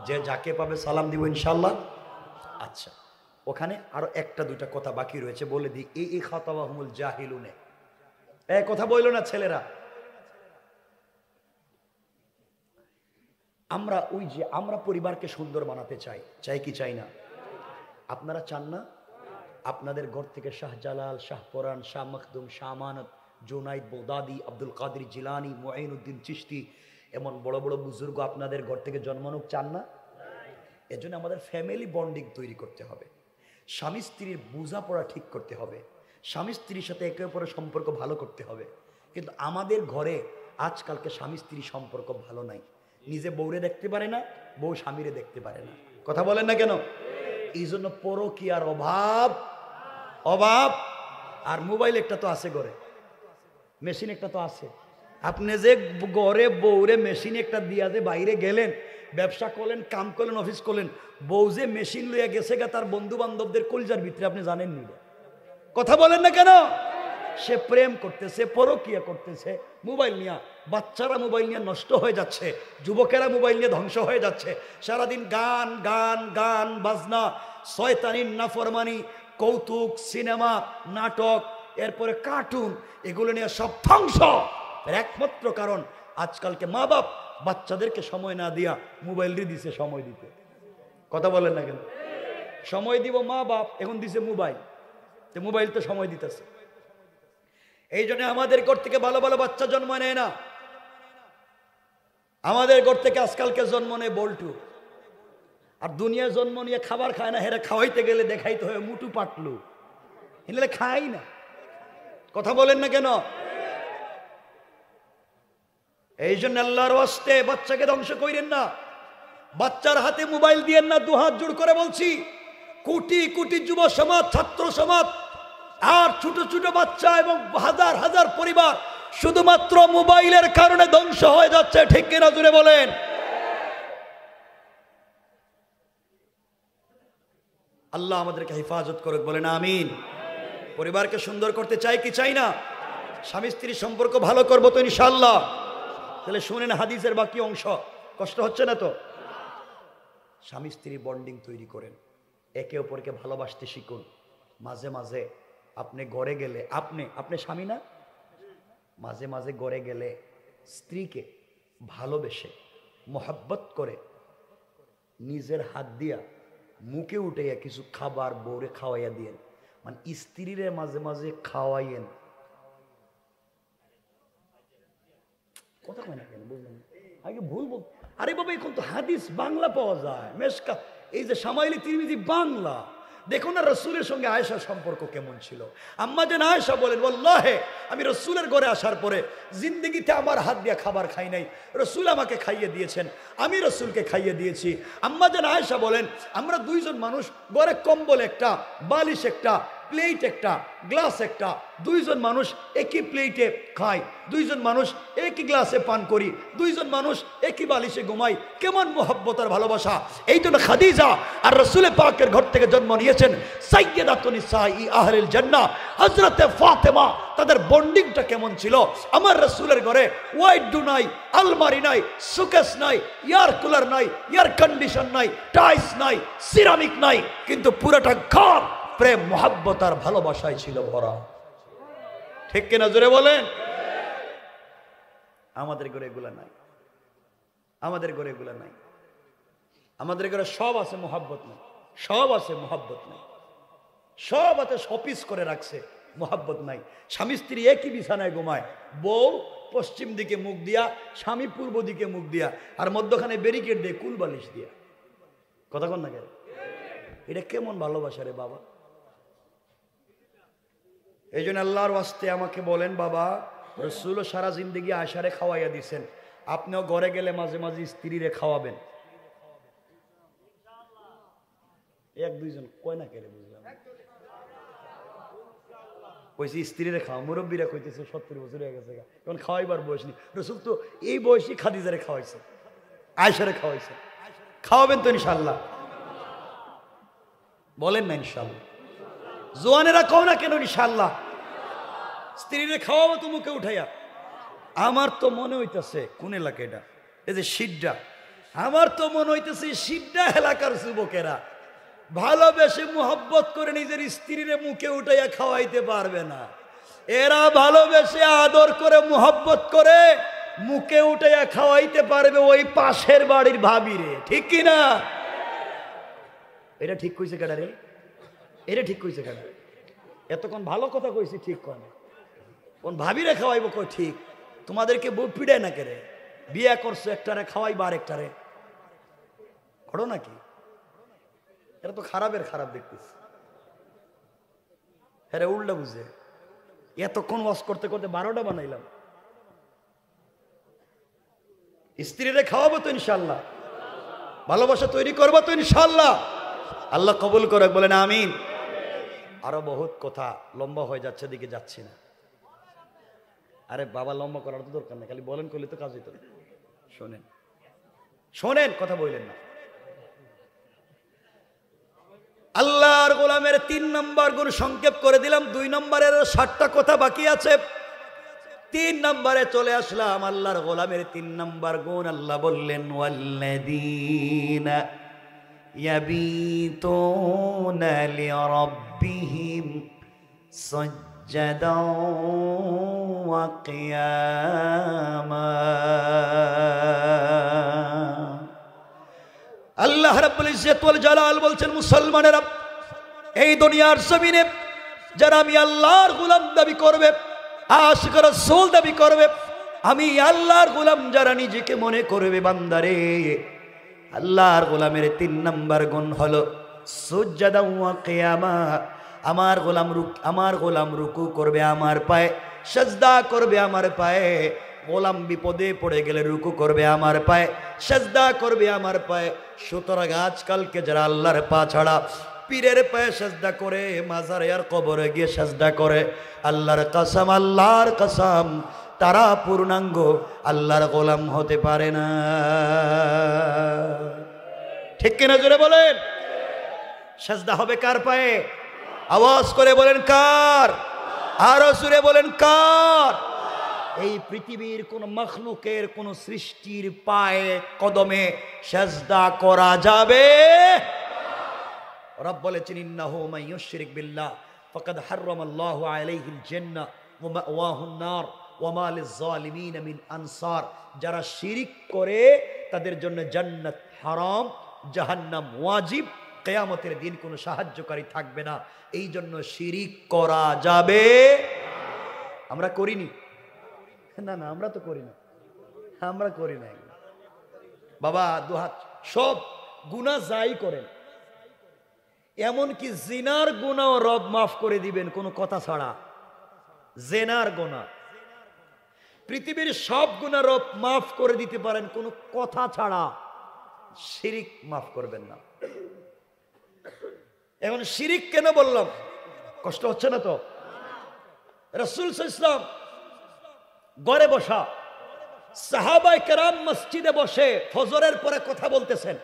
যে যাকে পাবে সালাম দিব ইনশাল্লাহ। আচ্ছা, ওখানে আরো 1-2টা কথা বাকি রয়েছে, বলে দিই। এই খাতাবাহুমুল জাহিলুনে, কথা বইল না ছেলেরা। আমরা ওই যে আমরা পরিবারকে সুন্দর বানাতে চাই, চাই কি চাই না? আপনারা চান না আপনাদের ঘর থেকে শাহজালাল, শাহপরান, শাহ মখদুম, শাহ আমানত, জুনাইদ, বগদাদি, আব্দুল কাদের জিলানি, মুঈনুদ্দিন চিশতি এমন বড় বড় বুজুর্গ আপনাদের ঘর থেকে জন্মানুক চান না? এজন্য আমাদের ফ্যামিলি বন্ডিং তৈরি করতে হবে, স্বামী স্ত্রীর বোঝাপড়া ঠিক করতে হবে, স্বামী স্ত্রীর সাথে একে অপরের সম্পর্ক ভালো করতে হবে। কিন্তু আমাদের ঘরে আজকালকে স্বামী স্ত্রীর সম্পর্ক ভালো নাই। নিজে বউরে দেখতে পারে না, বউ স্বামীরে দেখতে পারে না। কথা বলেন না কেন? এই জন্য পরকীয়ার অভাব অভাব। আর মোবাইল একটা তো আছে ঘরে, মেশিন একটা তো আছে। আপনি যে ঘরে বউরে মেশিন একটা দিয়া যে বাইরে গেলেন, ব্যবসা করলেন, কাম করলেন, অফিস করলেন, বউ যে মেশিন লইয়া গেছে গা তার বন্ধু বান্ধবদের কলজার ভিতরে, আপনি জানেন নি? কথা বলেন না কেন? সে প্রেম করতেছে, পরকীয়া করতেছে মোবাইল নিয়ে। বাচ্চারা মোবাইল নিয়ে নষ্ট হয়ে যাচ্ছে, যুবকেরা মোবাইল নিয়ে ধ্বংস হয়ে যাচ্ছে। সারাদিন গান গান গান বাজনা, শয়তানির নাফরমানি, কৌতুক, সিনেমা, নাটক, এরপরে কার্টুন, এগুলো নিয়ে সব ধ্বংস। এর একমাত্র কারণ আজকালকে মা বাপ বাচ্চাদেরকে সময় না দিয়া মোবাইল দিয়ে দিছে সময় দিতে। কথা বলেন না কেন? সময় দিব মা বাপ, এখন দিছে মোবাইল, তো মোবাইল তো সময় দিতেছে। এই জন্য আমাদের ঘর থেকে ভালো ভালো বাচ্চা জন্ম নেয় না। আমাদের ঘর থেকে আজকালকে জন্ম নেয় বল্টু। আর দুনিয়া জন্ম নিয়ে খাবার খায় না, হেরা খাওয়াইতে গেলে দেখাইতে হয় মুটু পাটলু, এগুলো খাই না। কথা বলেন না কেন? এই জন্য আল্লাহর ওয়াস্তে বাচ্চাকে ধ্বংস করেন না, বাচ্চার হাতে মোবাইল দিয়েন না। 2 হাত জোড় করে বলছি, কোটি কোটি যুব সমাজ, ছাত্র সমাজ আর ছোট ছোট বাচ্চা এবং হাজার হাজার পরিবার শুধুমাত্র মোবাইলের কারণে ধ্বংস হয়ে যাচ্ছে। ঠিক কিনা জুড়ে বলেন? আল্লাহ আমাদেরকে হেফাজত করুক, বলেন আমিন। পরিবারকে সুন্দর করতে চাই কি চাই না? স্বামী স্ত্রীর সম্পর্ক ভালো করবো তো ইনশাআল্লাহ। তাহলে শুনেন হাদিসের বাকি অংশ, কষ্ট হচ্ছে না তো? স্বামী স্ত্রী বন্ডিং তৈরি করেন, একে অপরকে ভালোবাসতে শিখুন। মাঝে মাঝে আপনি ঘরে গেলে, আপনি স্বামী না, মাঝে মাঝে ঘরে গেলে স্ত্রীকে ভালোবেসে মোহাব্বত করে নিজের হাত দিয়া মুখে উঠাইয়া কিছু খাবার বউরে খাওয়াইয়া দিয়েন, মানে স্ত্রীরে মাঝে মাঝে খাওয়াইয়েন। কথা কয় না কেন? বুঝলেন? আগে ভুল বল। আরে বাবা, এখন তো হাদিস বাংলা পাওয়া যায়, মেশকাত এই যে শামাইলি তিরমিজি বাংলা, দেখো না রসুলের সঙ্গে আয়েশার সম্পর্ক কেমন ছিল। আম্মা জান আয়েশা বলেন, ওয়াল্লাহে আমি রসুলের ঘরে আসার পরে জিন্দগিতে আমার হাত দিয়ে খাবার খাই নাই, রসুল আমাকে খাইয়ে দিয়েছেন, আমি রসুলকে খাইয়ে দিয়েছি। আম্মা জান আয়েশা বলেন, আমরা দুইজন মানুষ, ঘরে কম্বল একটা, বালিশ একটা, প্লেট একটা, গ্লাস একটা, দুইজন মানুষ একই প্লেটে খাই, দুইজন মানুষ একই গ্লাসে পান করি, দুইজন মানুষ একই বালিশে ঘুমাই। কেমন মোহব্বত আর ভালোবাসা! এই জন্য খাদিজা আর রসুল পাকের ঘর থেকে জন্ম নিয়েছেন সাইয়্যিদাতুন নিসাই আহলিল জান্নাহ হযরতে ফাতেমা। তাদের বন্ডিংটা কেমন ছিল! আমার রসুলের ঘরে ওয়াইডু নাই, আলমারি নাই, সুকেস নাই, এয়ার কুলার নাই, এয়ার কন্ডিশন নাই, টাইলস নাই, সিরামিক নাই, কিন্তু পুরোটা ঘর প্রেম মোহাব্বত আর ভালোবাসায় ছিল ভরা। ঠিক কিনা জোরে বলেন? আমাদের ঘরে এগুলা নাই, আমাদের ঘরে এগুলা নাই। আমাদের ঘরে সব আছে, মোহাব্বত নাই। সব আছে, মোহাব্বত নাই। সব আছে, শপিস করে রাখছে, মোহাব্বত নাই। স্বামী স্ত্রী একই বিছানায় ঘুমায়, বউ পশ্চিম দিকে মুখ দিয়া, স্বামী পূর্ব দিকে মুখ দিয়া, আর মধ্যখানে ব্যারিকেড দিয়ে, কুল বালিশ দিয়া। কথা কন না কেন? এটা কেমন ভালোবাসা রে বাবা! এই জন্য আল্লাহর ওয়াস্তে আমাকে বলেন, বাবা রসুলও সারা জিন্দগি আয়সারে খাওয়াইয়া দিছেন, আপনিও ঘরে গেলে মাঝে মাঝে স্ত্রীরে খাওয়াবেন। এক দুইজন কয় না কেড়ে, বুঝলাম কইছি স্ত্রীরে খাওয়া, মুরব্বীরা কইতেছে 70 বছর হয়ে গেছে, এখন খাওয়াইবার বয়স নেই। রসুল তো এই বয়সী খাদিজারে খাওয়াইছে, আয়সারে খাওয়াইছে। খাওয়াবেন তো ইনশাল্লাহ? বলেন না ইনশাল্লাহ? জোয়ানেরা কও না কেন ইনশাল্লাহ? স্ত্রীরে খাওয়াবো তো মুখে উঠাইয়া। আমার তো মনে হইতেছে কোন এলাকা এটা, এই যে সিড্ডা, আমার তো মনে হইতেছে সিড্ডা এলাকার যুবকেরা ভালোবেসে মোহব্বত করে নিজের স্ত্রীরে মুখে উঠাইয়া খাওয়াইতে পারবে না। এরা ভালোবেসে আদর করে মোহব্বত করে মুখে উঠাইয়া খাওয়াইতে পারবে ওই পাশের বাড়ির ভাবিরে। ঠিক কিনা? এটা ঠিক কইছে কেডা রে? এটা ঠিক কইছে কেডা? এতক্ষণ ভালো কথা কইছি, ঠিক কয় না। কোন ভাবিরে খাওয়াইবো? কই ঠিক। তোমাদেরকে বউ পিড়ায় না কেরে? বিয়ে করছো একটারে খাওয়াইবা আর একটারে, ঘটনা নাকি? এটা তো খারাপের খারাপ দেখতেছি। হ্যাঁ উল্টা বুঝে এতক্ষণ ওয়াজ করতে করতে 12টা বানাইলাম। স্ত্রীরে খাওয়াবো তো ইনশাল্লাহ, ভালোবাসা তৈরি করবো তো ইনশাল্লাহ। আল্লাহ কবুল করে, বলেন আমিন। আরো বহুত কথা লম্বা হয়ে যাচ্ছে, দিকে যাচ্ছি না। আরে বাবা লম্বা করার তো দরকার নেই, খালি বলেন করলে তো কাজ হইতো। শোনেন শোনেন, কথা বললেন না। আল্লাহর গোলামের 3 নম্বর গুণ সংক্ষেপ করে দিলাম, 2 নম্বরের 60টা কথা বাকি আছে। 3 নম্বরে চলে আসলাম। আল্লাহর গোলামের 3 নম্বর গুণ, আল্লাহ বললেন ওয়াল্লাযীনা ইয়াবিতুনা লিরাব্বিহিম সাজ্জাদান ওয়া কিয়ামা। আল্লাহ রাব্বুল ইজ্জত ওয়াল জালাল বলছেন, মুসলমানেরা এই দুনিয়ার জমিনে যারা আমি আল্লাহর গোলাম দাবি করবে, আশিক রাসূল দাবি করবে, আমি আল্লাহর গোলাম যারা নিজেকে মনে করবে, বান্দারে আল্লাহর গোলামের 3 নম্বর গুণ হলো সুজদা ওয়া কিয়ামা। আমার গোলাম রুকু করবে আমার পায়ে, সিজদা করবে আমার পায়ে। গোলাম বিপদে পড়ে গেলে রুকু করবে আমার পায়ে, সিজদা করবে আমার পায়ে। সুতরাং আজকালকে যারা আল্লাহর পা ছাড়া পীরের পায়ে সিজদা করে, মাজারে আর কবরে গিয়ে সিজদা করে, আল্লাহর কসম তারা পূর্ণাঙ্গ আল্লাহর গোলাম হতে পারে না। ঠিক কিনা জোরে বলেন? সিজদা হবে কার পায়ে? আওয়াজ করে বলেন কার? আরো জোরে বলেন কার? এই পৃথিবীর কোন মখলুকের কোন সৃষ্টির পায়ে কদমে সিজদা করা যাবে? রব বলেছেন, ইন্নাহু মান ইউশরিক বিল্লাহ ফাকাদ হারামাল্লাহু আলাইহিল জান্নাহ ওয়া মাওয়াহুন নার ওয়া মা লিয-যালিমিন মিন আনসার। যারা শিরিক করে তাদের জন্য জান্নাত হারাম, জাহান্নাম ওয়াজিব, কিয়ামতের দিন কোনো সাহায্যকারী থাকবে না। এই জন্য শিরিক করা যাবে। আমরা করিনি? না না, আমরা তো করি না, আমরা করি না। বাবা দুহাত, সব গুনাহ যাই করেন এমনকি জিনার গুনাহও রব মাফ করে দিবেন কোনো কথা ছাড়া। জেনার গুনাহ, পৃথিবীর সব গুনাহ রব মাফ করে দিতে পারেন কোনো কথা ছাড়া, শিরিক মাফ করবেন না। এখন শিরিক কেন বললাম? কষ্ট হচ্ছে না তো? রাসূল সাল্লাল্লাহু আলাইহি ওয়াসাল্লাম ঘরে বসা, সাহাবায়ে কেরাম মসজিদে বসে ফজরের পরে কথা বলতেছেন।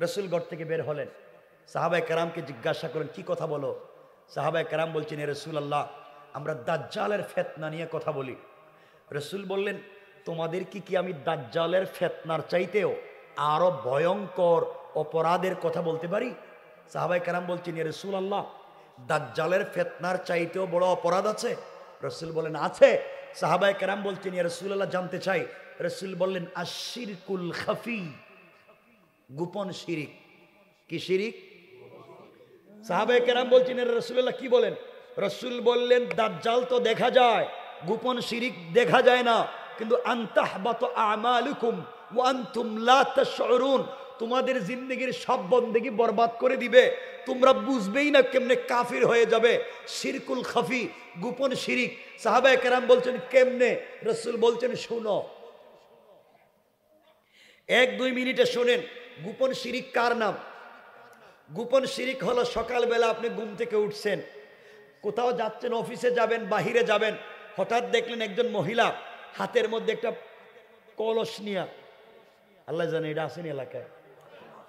রাসূল ঘর থেকে বের হলেন, সাহাবায়ে কেরামকে জিজ্ঞাসা করেন কি কথা বলো? সাহাবায়ে কেরাম বলছেন, এ রাসূলুল্লাহ, আমরা দাজ্জালের ফিতনা নিয়ে কথা বলি। রাসূল বললেন, তোমাদের কি আমি দাজ্জালের ফিতনার চাইতেও আরো ভয়ঙ্কর অপরাধের কথা বলতে পারি? সাহাবায়ে কেরাম বলছেন, ইয়া রাসূলুল্লাহ, দাজ্জালের ফিতনার চাইতেও বড় অপরাধ আছে? রাসূল বলেন, আছে। সাহাবায়ে কেরাম বলছেন, ইয়া রাসূলুল্লাহ, জানতে চাই। রাসূল বললেন, আশ-শিরকুল খাফি, গোপন শিরিক। কি শিরিক? সাহাবায়ে কেরাম বলছেন, ইয়া রাসূলুল্লাহ, কি বলেন? রাসূল বললেন, দাজ্জাল তো দেখা যায়, গোপন শিরিক দেখা যায় না। কিন্তু আনতাহবাতু আমালুকুম ওয়া আনতুম লা তাশউরুন, তোমাদের জিন্দেগির সব বন্দেগি বরবাদ করে দিবে, তোমরা বুঝবেই না কেমনে কাফির হয়ে যাবে। শিরকুল খাফি, গোপন শিরিক। সাহাবায়ে কেরাম বলছেন, কেমনে? রাসূল বলছেন, শুনো, 1-2 মিনিটে শুনেন। গোপন শিরিক কার নাম? গোপন শিরিক হলো সকালবেলা আপনি ঘুম থেকে উঠছেন, কোথাও যাচ্ছেন, অফিসে যাবেন, বাহিরে যাবেন, হঠাৎ দেখলেন একজন মহিলা হাতের মধ্যে একটা কলস নিয়ে, আল্লাহ জানে এটা আসেনি এলাকায়,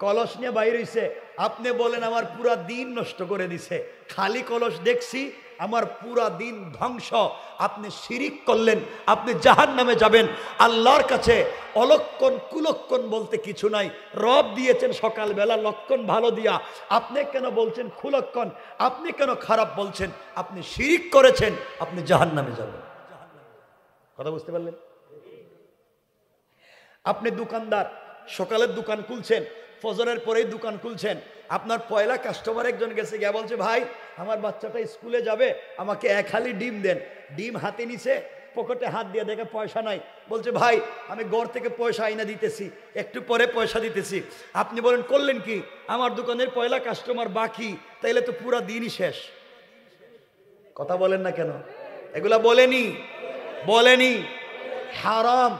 কলস নিয়ে বাইরে হইছে। আপনি বলেন আমার পুরা দিন নষ্ট করে দিছে, খালি কলস দেখছি, আমার পুরা দিন ধ্বংস। আপনি শিরিক করলেন, আপনি জাহান্নামে যাবেন। আল্লাহর কাছে অলক্ষণ কুলক্ষণ বলতে কিছু নাই। রব দিয়েছেন সকালবেলা লক্ষণ ভালো দিয়া, আপনি কেন বলছেন কুলক্ষণ? আপনি কেন খারাপ বলছেন? আপনি শিরিক করেছেন, আপনি জাহান্নামে যাবেন। কথা বুঝতে পারলেন? আপনি দোকানদার, সকালের দোকান খুলছেন, ফজরের পরেই দোকান খুলছেন, আপনার পয়লা কাস্টমার একজন গেছে গিয়ে বলছে, ভাই আমার বাচ্চাটা স্কুলে যাবে, আমাকে 1 হালি ডিম দেন। ডিম হাতে নিছে, পকেটে হাত দিয়ে দেখে পয়সা নাই, বলছে, ভাই আমি ঘর থেকে পয়সা আইনা দিতেছি, একটু পরে পয়সা দিতেছি। আপনি বলেন, করলেন কি? আমার দোকানের পয়লা কাস্টমার বাকি, তাইলে তো পুরা দিনই শেষ। কথা বলেন না কেন? এগুলা বলেনি। হারাম,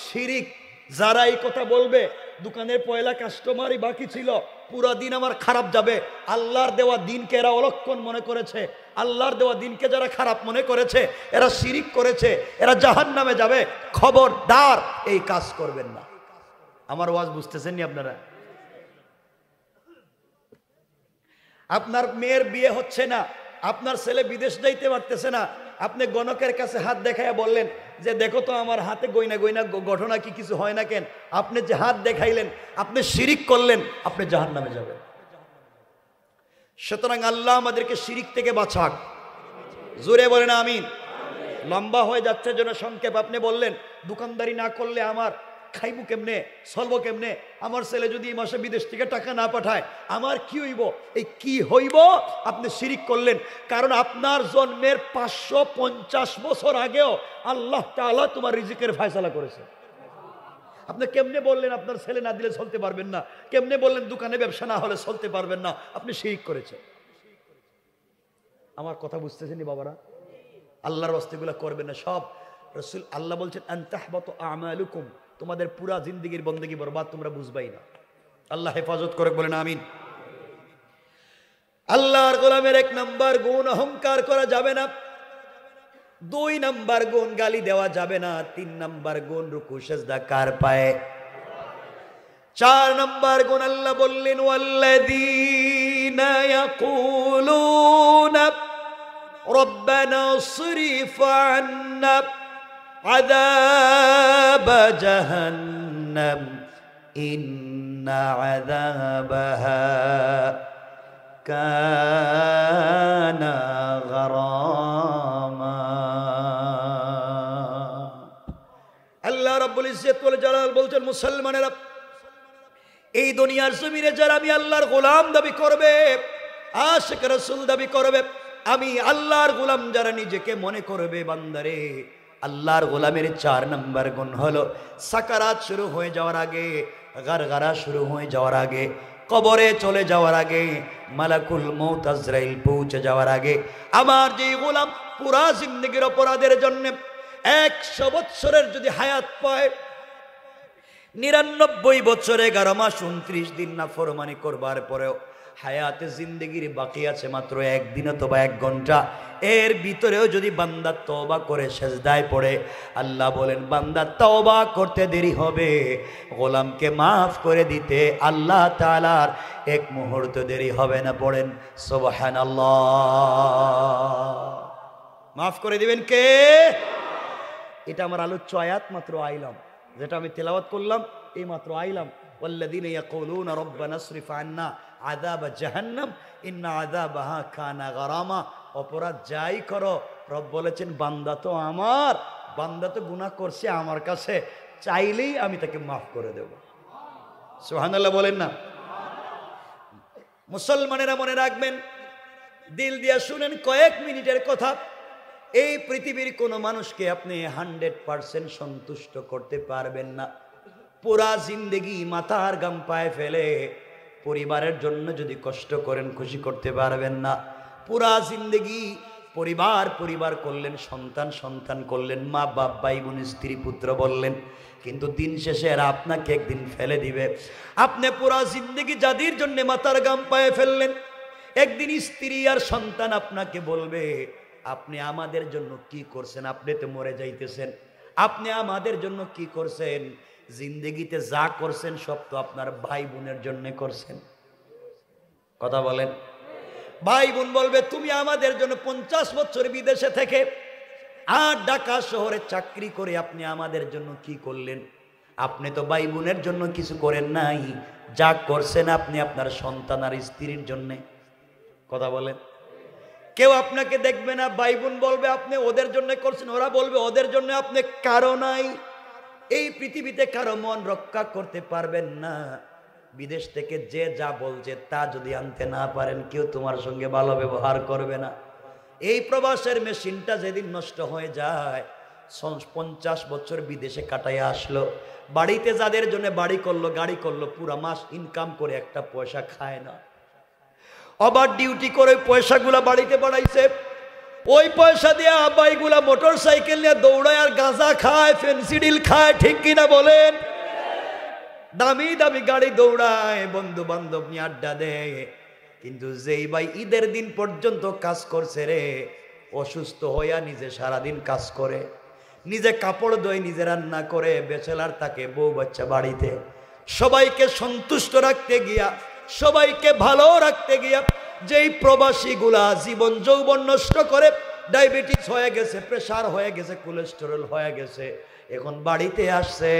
শিরিক। যারা এই কথা বলবে, দোকানের পয়লা কাস্টমারই বাকি ছিল, পুরা দিন আমার খারাপ যাবে, আল্লাহর দেওয়া দিনকে এরা অলক্ষণ মনে করেছে, আল্লাহর দেওয়া দিনকে যারা খারাপ মনে করেছে, এরা শিরিক করেছে, এরা জাহান্নামে যাবে। খবরদার এই কাজ করবেন না। আমার ওয়াজ বুঝতেছেন নি আপনারা? আপনার মেয়ের বিয়ে হচ্ছে না, আপনার ছেলে বিদেশ যাইতে পারতেছে না, আপনি গণকের কাছে হাত দেখাইয়া বললেন যে দেখো তো আমার হাতে গয়না ঘটনা কি কিছু হয় না কেন? আপনি যে হাত দেখাইলেন, আপনি শিরিক করলেন, আপনি জাহান্নামে যাবেন। সুতরাং আল্লাহ আমাদেরকে শিরিক থেকে বাঁচাক। জোরে বলেন আমিন। লম্বা হয়ে যাচ্ছে জন্য সংক্ষেপ। আপনি বললেন দোকানদারি না করলে আমার খাইবো কেমনে, চলবো কেমনে? আমার ছেলে যদি এই মাসে বিদেশ থেকে টাকা না পাঠায় আমার কি হইব? এই কি হইব? আপনি শিরিক করলেন। কারণ আপনার জন্মের 550 বছর আগেও আল্লাহ তাআলা তোমার রিজিকের ফয়সালা করেছে। আপনি কেমনে বললেন আপনার ছেলে না দিলে চলতে পারবেন না? কেমনে বললেন দোকানে ব্যবসা না হলে চলতে পারবেন না? আপনি শিরিক করেছেন। আমার কথা বুঝতেছেন বাবারা? আল্লাহর ওয়াস্তেগুলো করবেন না সব। রাসূল আল্লাহ বলছেন আনতাহবাতু আমালুকুম, তোমাদের পুরা জিন্দেগির বন্দেগি বরবাদ, তোমরা বুঝবাই না। আল্লাহ হেফাজত করে, বলেন আমিন। আল্লাহর গোলামের 1 নাম্বার গুণ অহংকার করা যাবে না, 2 নাম্বার গুণ গালি দেওয়া যাবে না, 3 নাম্বার গুণ রুকু সিজদা কার পায়ে, 4 নাম্বার গুণ আল্লাহ বললেন ওয়াল্লাযীনা ইয়াকুলুনা রব্বানা ইসরিফ আন্না আযাব জাহান্নাম ইন্না আযাবাহা কানা গারামা। আল্লাহ রাব্বুল ইজ্জত ওয়াল জালাল বলছেন, মুসলমানেরা এই দুনিয়ার জমিনে যারা আমি আল্লাহর গোলাম দাবি করবে, আশিক রাসূল দাবি করবে, আমি আল্লাহর গোলাম যারা নিজেকে মনে করবে, বান্দারে আল্লাহর গোলামের 4 নাম্বার গুণ হলো সাকারাত শুরু হয়ে যাওয়ার আগে, গারগারা শুরু হয়ে যাওয়ার আগে কবরে চলে যাওয়ার আগে, মালাকুল মউত আজরাইল পৌঁছে যাওয়ার আগে আমার যে গোলাম পুরা জিন্দেগির অপরাধের জন্য 100 বছরের যদি হায়াত পায়, 99 বছর 11 মাস 29 দিন নাফরমানি করবার পরেও হায়াতে জিন্দেগির বাকি আছে মাত্র 1 দিন অথবা 1 ঘন্টা, এর ভিতরেও যদি বান্দা তওবা করে সেজদায় পড়ে, আল্লাহ বলেন বান্দা তওবা করতে দেরি হবে, গোলামকে মাফ করে দিতে আল্লাহ তাআলার 1 মুহূর্ত দেরি হবে না। পড়েন সুবহানাল্লাহ। মাফ করে দিবেন কে? এটা আমার আলোচ্য আয়াত, মাত্র আইলাম, যেটা আমি তেলাওয়াত করলাম এই মাত্র আইলাম। ওয়াল্লাযীনা ইয়াকুলুনা রব্বানা ইসরিফ আন্না আযাব জাহান্নাম ইন্না আযাবাহা কানা গারামা। অপরাধ যাই করো, রব বলেছেন বান্দা তো আমার, বান্দা তো গুনাহ করছে আমার কাছে, চাইলেই আমি তাকে মাফ করে দেব। সুবহানাল্লাহ বলেন না? মুসলমানেরা মনে রাখবেন, দিল দিয়া শুনেন, কয়েক মিনিটের কথা। এই পৃথিবীর কোনো মানুষকে আপনি 100% সন্তুষ্ট করতে পারবেন না। পুরা জিন্দেগি মাথার গাম পায়ে ফেলে পরিবারের জন্য যদি কষ্ট করেন, খুশি করতে পারবেন না। পুরা জিন্দেগি পরিবার পরিবার করলেন, সন্তান সন্তান করলেন, মা বাপ ভাই বোন স্ত্রী পুত্র বললেন, কিন্তু দিন শেষে এরা আপনাকে একদিন ফেলে দিবে। আপনি পুরা জিন্দেগি যাদের জন্য মাথার গাম পায়ে ফেললেন, একদিন স্ত্রী আর সন্তান আপনাকে বলবে আপনি আমাদের জন্য কি করছেন? আপনি তো মরে যাইতেছেন, আপনি আমাদের জন্য কি করছেন? জিন্দেগিতে যা করছেন সব তো আপনার ভাই বোনের জন্য করছেন। কথা বলেন। ভাই বোন বলবে তুমি আমাদের জন্য 50 বছর বিদেশে থেকে আর ঢাকা শহরে চাকরি করে আপনি আমাদের জন্য কি করলেন? আপনি তো ভাই বোনের জন্য কিছু করেন নাই, যা করছেন আপনি আপনার সন্তান আর স্ত্রীর জন্য। কথা বলেন। কেউ আপনাকে দেখবে না, ভাই বোন বলবে আপনি ওদের জন্য করছেন, ওরা বলবে ওদের জন্য, আপনি কারো নাই। এই পৃথিবীতে কারো মন রক্ষা করতে পারবেন না। বিদেশ থেকে যে যা বলছে তা যদি আনতে না পারেন, কেউ তোমার সঙ্গে ভালো ব্যবহার করবে না। এই প্রবাসের মেশিনটা যেদিন নষ্ট হয়ে যায়, 50 বছর বিদেশে কাটাইয়া আসলো, বাড়িতে যাদের জন্য বাড়ি করলো, গাড়ি করলো, পুরা মাস ইনকাম করে একটা পয়সা খায় না, আবার ডিউটি করে পয়সাগুলা বাড়িতে বাড়াইছে। ওই পয়সা দিয়ে আব্বাইগুলা মোটর সাইকেল নিয়ে দৌড়ায় আর গাঁজা খায়, ফেন্সিডিল খায়, ঠিক কিনা বলেন? দামি দামি গাড়ি দৌড়ায়, বন্ধু বান্ধব নিয়ে আড্ডা দেয়। কিন্তু যেই ভাই ঈদের দিন পর্যন্ত কাজ করছে রে, অসুস্থ হইয়া নিজে সারাদিন কাজ করে, নিজে কাপড় ধোয়, নিজে রান্না করে, ব্যাচেলার থাকে, বউ বাচ্চা বাড়িতে, সবাইকে সন্তুষ্ট রাখতে গিয়া, সবাইকে ভালো রাখতে গিয়া যেই প্রবাসীগুলা জীবন যৌবন নষ্ট করে, ডায়াবেটিস হয়ে গেছে, প্রেসার হয়ে গেছে, কোলেস্টেরল হয়ে গেছে, এখন বাড়িতে আসছে,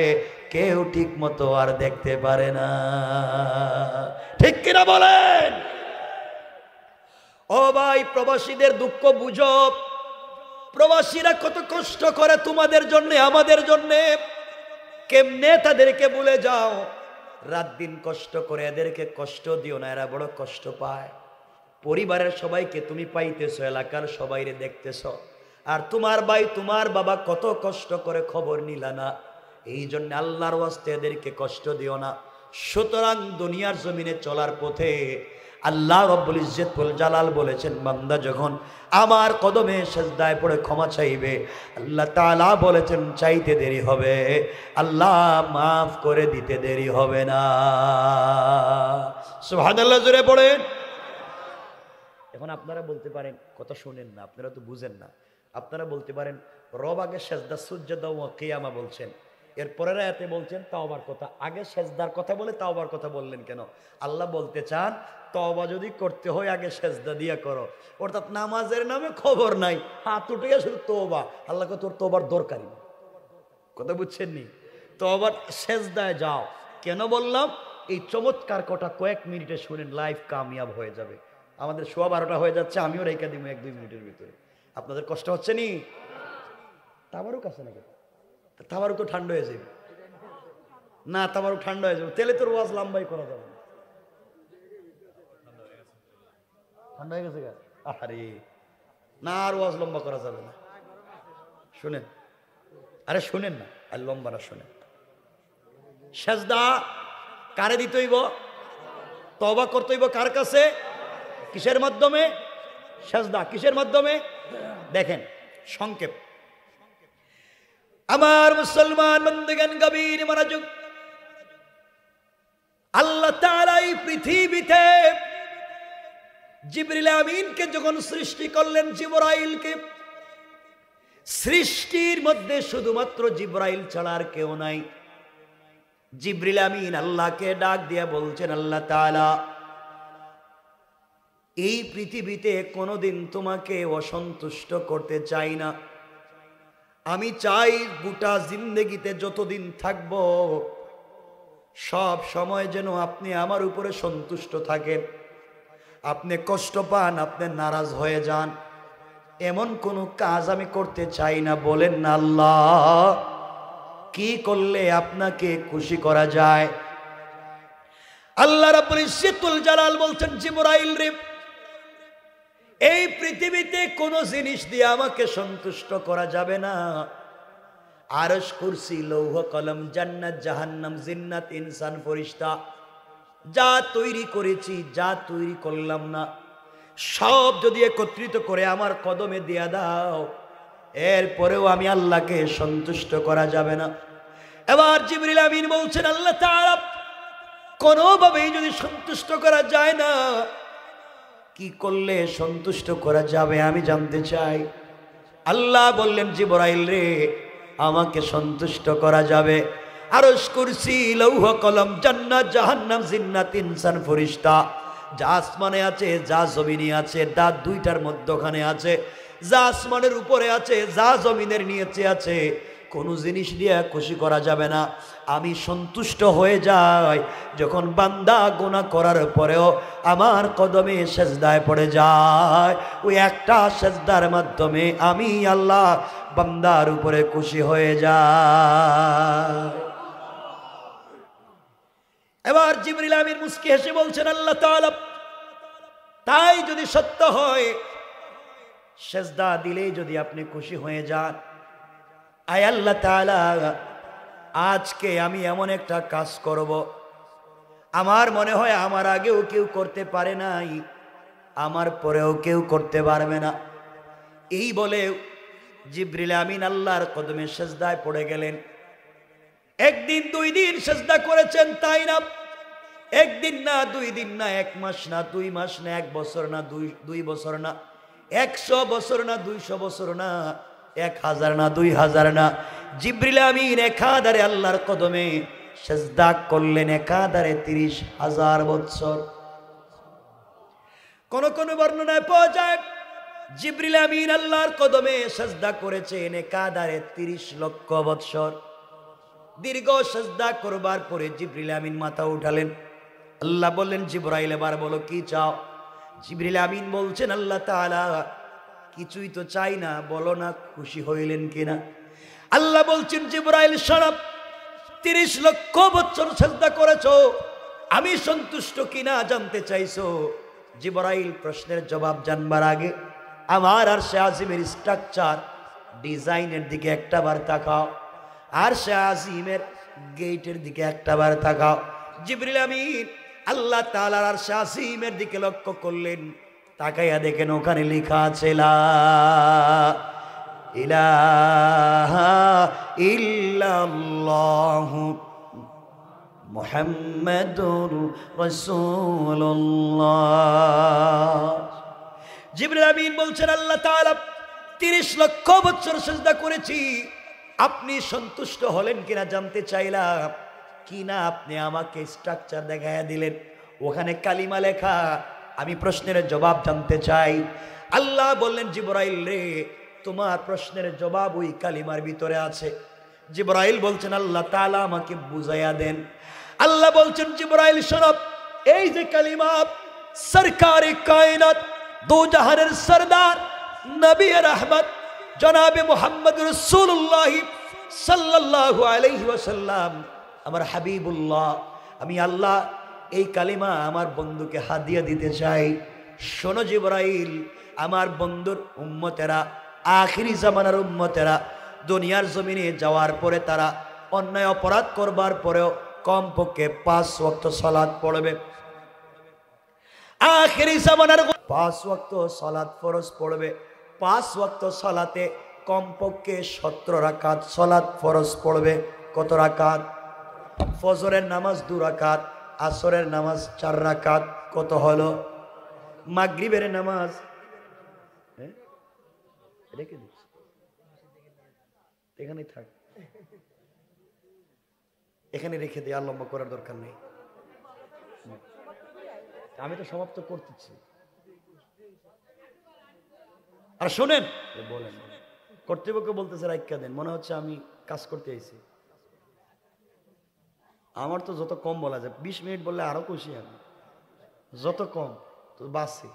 কেউ ঠিক মতো আর দেখতে পারে না। ঠিক কিনা বলেন? ও ভাই, প্রবাসীদের দুঃখ বুঝো। প্রবাসীরা কত কষ্ট করে তোমাদের জন্য, আমাদের জন্য। কেমনে তাদেরকে ভুলে যাও? রাত দিন কষ্ট করে, এদেরকে কষ্ট দিও না, এরা বড় কষ্ট পায়। পরিবারের সবাইকে তুমি পাইতেছো, এলাকার সবাইরে দেখতেছ, আর তোমার ভাই তোমার বাবা কত কষ্ট করে খবর নিলা না। এই জন্য আল্লাহর ওয়াস্তে এদেরকে কষ্ট দিও না। সুতরাং দুনিয়ার জমিনে চলার পথে আল্লাহ রব্বুল ইজ্জত ওয়াল জালাল বলেছেন, বান্দা যখন আমার কদমে সিজদায় পড়ে ক্ষমা চাইবে, আল্লাহ তাআলা বলেছেন চাইতে দেরি হবে, আল্লাহ মাফ করে দিতে দেরি হবে না। সুবহানাল্লাহ, জোরে পড়েন। এখন আপনারা বলতে পারেন, কথা শুনেন না, আপনারা তো বুঝেন না। আপনারা বলতে পারেন রব আগে সেজদা সুজদা ওয়া কিয়ামা বলছেন, এরপরের আয়াতে বলছেন তাওবার কথা। আগে সেজদার কথা বলে তাওবার কথা বললেন কেন? আল্লাহ বলতে চান তওবা যদি করতে হয় আগে সেজদা দিয়া করো, অর্থাৎ নামাজের নামে খবর নাই, হাত উঠে শুধু তওবা। আল্লাহকে তোর তওবার দরকারই নেই। কথা বুঝছেন নি? তওবার সেজদায় যাও। কেন বললাম? এই চমৎকার কথা কয়েক মিনিটে শুনেন, লাইফ কামিয়াব হয়ে যাবে। আমাদের 12:15 হয়ে যাচ্ছে, আমিও রেখে দিব 1-2 মিনিটের ভিতরে। আপনাদের কষ্ট হচ্ছে নি? তাবারুক আছে নাকি? তাবারুক তো ঠান্ডা হয়ে যাবে না, তাবারুক ঠান্ডা হয়ে যাবে, তেলে তোর ওয়াজ লম্বাই করা যাবে না। ঠান্ডা হয়ে গেছে? আরে না, আর ওয়াজ লম্বা করা যাবে না। শুনেন, আরে শুনেন না, আর লম্বা না, শুনেন। সেজদা কারে দিতে হইব? তওবা করতে হইব কার কাছে? কিসের মাধ্যমে? সেজদা। কিসের মাধ্যমে? দেখেন সংক্ষেপ, আমার মুসলমান বন্ধুগণ গভীর মনোযোগ। আল্লাহ তাআলা এই পৃথিবীতে জিবরিল আমিনকে যখন সৃষ্টি করলেন, জিবরাইলকে, সৃষ্টির মধ্যে শুধুমাত্র জিবরাইল ছাড়া আর কেউ নাই। জিবরিল আমিন আল্লাহকে ডাক দিয়ে বলছেন, আল্লাহ তাআলা এই পৃথিবীতে কোনোদিন তোমাকে অসন্তুষ্ট করতে চাই না। আমি চাই গোটা জিন্দেগিতে যতদিন থাকব সব সময় যেন আপনি আমার উপরে সন্তুষ্ট থাকেন। আপনি কষ্ট পান, আপনি নারাজ হয়ে যান, এমন কোনো কাজ আমি করতে চাই না। বলেন না আল্লাহ, কি করলে আপনাকে খুশি করা যায়? আল্লাহ রাব্বুল ইজ্জতুল জালাল বলছেন, জিবরাইল রে, এই পৃথিবীতে কোনো জিনিস দিয়ে আমাকে সন্তুষ্ট করা যাবে না। আরশ, কুরসি, লৌহ কলম, জান্নাত, জাহান্নাম, জিন্নাত, ইনসান, ফেরেশতা, যা তৈরি করেছি, যা তৈরি করলাম না, সব যদি একত্রিত করে আমার কদমে দিয়া দাও, এরপরেও আমি আল্লাহকে সন্তুষ্ট করা যাবে না। এবার জিবরিল আমিন বলছেন, আল্লাহ তাআলা কোনোভাবেই যদি সন্তুষ্ট করা যায় না, কি করলে সন্তুষ্ট করা যাবে আমি জানতে চাই। আল্লাহ বললেন, জিবরাইল রে, আমাকে সন্তুষ্ট করা যাবে আরশ, কুরসি, লৌহ কলম, জান্নাত, জাহান্নাম, জিন্নাত, ইনসান, ফেরেশতা, যা আসমানে আছে, যা জমিনে আছে, যা দুইটার মধ্যখানে আছে, যা আসমানের উপরে আছে, যা জমিনের নিচে আছে, কোনো জিনিস দিয়ে খুশি করা যাবে না। আমি সন্তুষ্ট হয়ে যাই যখন বান্দা গুনাহ করার পরেও আমার কদমে সেজদায় পড়ে যায়। ওই একটা সেজদার মাধ্যমে আমি আল্লাহ বান্দার উপরে খুশি হয়ে যায়। এবার জিবরিল আমিন মুস্কি হেসে বলছেন, আল্লাহ তাআলা তাই যদি সত্য হয়, সেজদা দিলেই যদি আপনি খুশি হয়ে যান, আয় আল্লাহ তাআলা আজকে আমি এমন একটা কাজ করব, আমার মনে হয় আমার আগেও কেউ করতে পারে নাই, আমার পরেও কেউ করতে পারবে না। এই বলে জিবরিল আমিন আল্লাহর কদমে সেজদায় পড়ে গেলেন। একদিন, দুই দিন সেজদা করেছেন, তাই না? একদিন না, দুই দিন না, এক মাস না, 2 মাস না, 1 বছর না, 2 বছর না, 100 বছর না, 200 বছর না, 1000 না, 2000 না, জিবরিল আমিন একাধারে আল্লাহর কদমে সেজদা করলেন একাধারে 30,000 বছর। কোন কোন বর্ণনায় পাওয়া যায় জিবরিল আমিন আল্লাহর কদমে সেজদা করেছেন একাধারে 30 লক্ষ বছর। দীর্ঘ সেজদা করবার পরে জিবরিল আমিন মাথা উঠালেন। আল্লাহ বললেন, জিবরাইল এবার বলো কি চাও? জিবরিল আমিন বলছেন, আল্লাহ তাআলা কিছুই তো চাই না, বলো না খুশি হইলেন কিনা? আল্লাহ বলছেন, জিবরাইল শোনো, 30 লক্ষ বছর সেজদা করেছো, আমি সন্তুষ্ট কিনা জানতে চাইছো। জিবরাইল প্রশ্নের জবাব জানবার আগে আমার আরশে আজিমের স্ট্রাকচার, ডিজাইনের দিকে একটাবার তাকাও, আরশে আজিমের গেটের দিকে একটাবার তাকাও। জিবরিল আমিন আল্লাহ তাআলার আরশে আজিমের দিকে লক্ষ্য করলেন, তাকাইয়া দেখেন ওখানে লেখা আছে লা ইলাহা ইল্লাল্লাহু মুহাম্মাদুর রাসূলুল্লাহ। জিবরিল আমিন বলছেন, আল্লাহ তাআলা 30 লক্ষ বছর সিজদা করেছি, আপনি সন্তুষ্ট হলেন কিনা জানতে চাইলাম। কিনা আপনি আমাকে স্ট্রাকচার দেখাইয়া দিলেন, ওখানে কালিমা লেখা, আমি প্রশ্নের জবাব জানতে চাই। আল্লাহ বললেন, জিবরাইল রে, তোমার প্রশ্নের জবাব ওই কালিমার ভিতরে আছে। জিবরাইল বলছেন, আল্লাহ তাআলা আমাকে বুঝাইয়া দেন। আল্লাহ বলছেন, জিবরাইল শোনো, এই যে কালিমা, সরকারে কায়নাত, দো জাহানের সরদার, নবী রহমত জনাবে মুহাম্মদ রাসূলুল্লাহ সাল্লাল্লাহু আলাইহি ওয়াসাল্লাম, আমার হাবিবুল্লাহ, আমি আল্লাহ এই কালিমা আমার বন্ধুকে হাদিয়া দিতে চাই। শোনো জিবরাইল, আমার বন্ধুর উম্মতেরা, আখিরি জামানার উম্মতেরা, দুনিয়ার জমিনে যাওয়ার পরে তারা অন্যায় অপরাধ করবার পরেও কমপক্ষে 5 ওয়াক্ত সালাত পড়বে। আখেরি জামানার 5 ওয়াক্ত সালাত ফরজ পড়বে। 5 ওয়াক্ত সালাতে কমপক্ষে 17 রাকাত সালাত ফরজ পড়বে। কত রাকাত? ফজরের নামাজ 2 রাকাত, আসরের নামাজ 4 রাকাত। কত হলো? মাগরিবের নামাজ রেখে দিচ্ছি, এখানেই থাক, এখানে রেখে দিই, আর লম্বা করার দরকার নেই। আমি তো সমাপ্ত করতেছি। আর শোনেন, বলেন কর্তৃপক্ষ বলতেছে রাইখা দেন, মনে হচ্ছে আমি কাজ করতে আইছি। আমার তো যত কম বলা যায়, 20 মিনিট বললে আরো খুশি আমি, যত কম তো বাসি।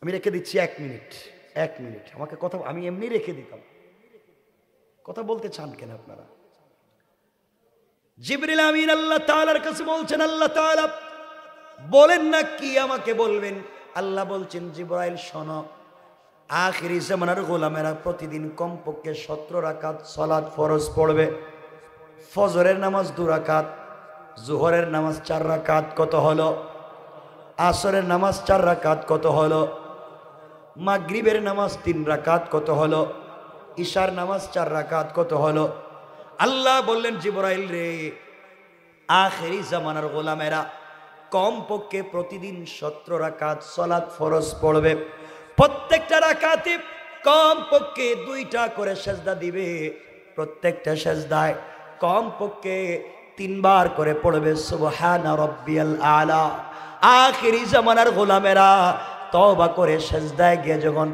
আমি রেখে দিচ্ছি 1 মিনিট, 1 মিনিট আমাকে কথা, আমি এমনি রেখে দিতাম, কথা বলতে চান কেন আপনারা? জিবরিল আমিন আল্লাহ তাআলার কাছে বলছেন, আল্লাহ তাআলা বলেন না কি আমাকে বলবেন? আল্লাহ বলছেন জিবরাইল শোনো, আখিরি জামানার গোলামেরা প্রতিদিন কমপক্ষে 17 রাকাত সালাত ফরজ পড়বে। ফজরের নামাজ 2 রাকাত, জোহরের নামাজ 4 রাকাত। কত হলো? আসরের নামাজ 4 রাকাত। কত হলো? মাগরিবের নামাজ 3 রাকাত। কত হলো? ইশার নামাজ 4 রাকাত। কত হলো? আল্লাহ বললেন জিবরাইল রে, আখেরি জামানার গোলামেরা কমপক্ষে প্রতিদিন 17 রাকাত সালাত ফরজ পড়বে। প্রত্যেকটা রাকাতে কমপক্ষে 2টা করে সেজদা দিবে। প্রত্যেকটা সেজদায় কমপক্ষে 3 বার করে পড়বে সুবহানা রাব্বিয়াল আলা। আখেরি জামানার গোলামেরা তওবা করে সেজদায় গিয়ে যখন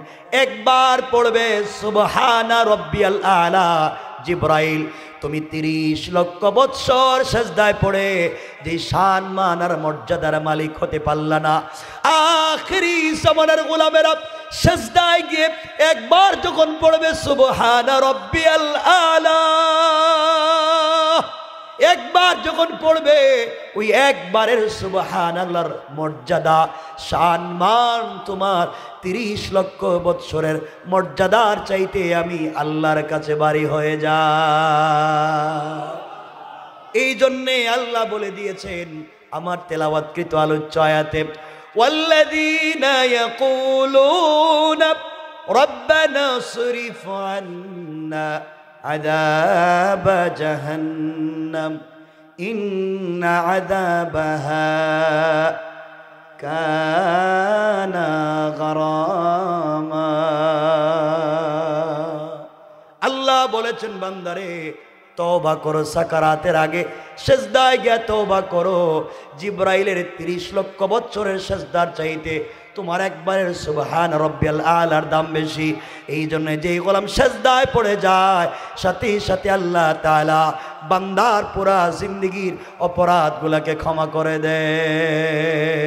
একবার পড়বে সুবহানা রাব্বিয়াল আলা, জিবরাইল তুমি 30 লক্ষ বৎসর সেজদায় পড়ে যে শান মান আর মর্যাদার মালিক হতে পারলা না, আখেরি জামানার গোলামেরা সেজদায় গিয়ে একবার যখন পড়বে সুবহানা রাব্বিয়াল আলা, একবার যখন পড়বে ওই একবারের সুবহানাল্লাহর মর্যাদা শান মান তোমার 30 লক্ষ বৎসরের মর্যাদার চাইতে আমি আল্লাহর কাছে বাড়ি হয়ে যা। এই জন্যে আল্লাহ বলে দিয়েছেন আমার তেলাওয়াতকৃত আলোচ্য আয়াতে, ওয়াল্লাযীনা ইয়াকুলুনা রাব্বানা সরিফ আন্না আযাব জাহান্নাম ইন্না আযাবাহা কানা গারামা। আল্লাহ বলেছেন বান্দারে তওবা করো, সাকারাতের আগে সেজদায় গিয়ে তওবা করো। জিবরাইলের 30 লক্ষ বছরের সেজদার চাইতে তোমার একবারের সুবহান রাব্বিয়াল আলার দাম বেশি। এই জন্য যেই গোলাম সেজদায় পড়ে যায় সাথে সাথে আল্লাহ তাআলা বান্দার পুরা জিন্দেগীর অপরাধগুলোকে ক্ষমা করে দেয়।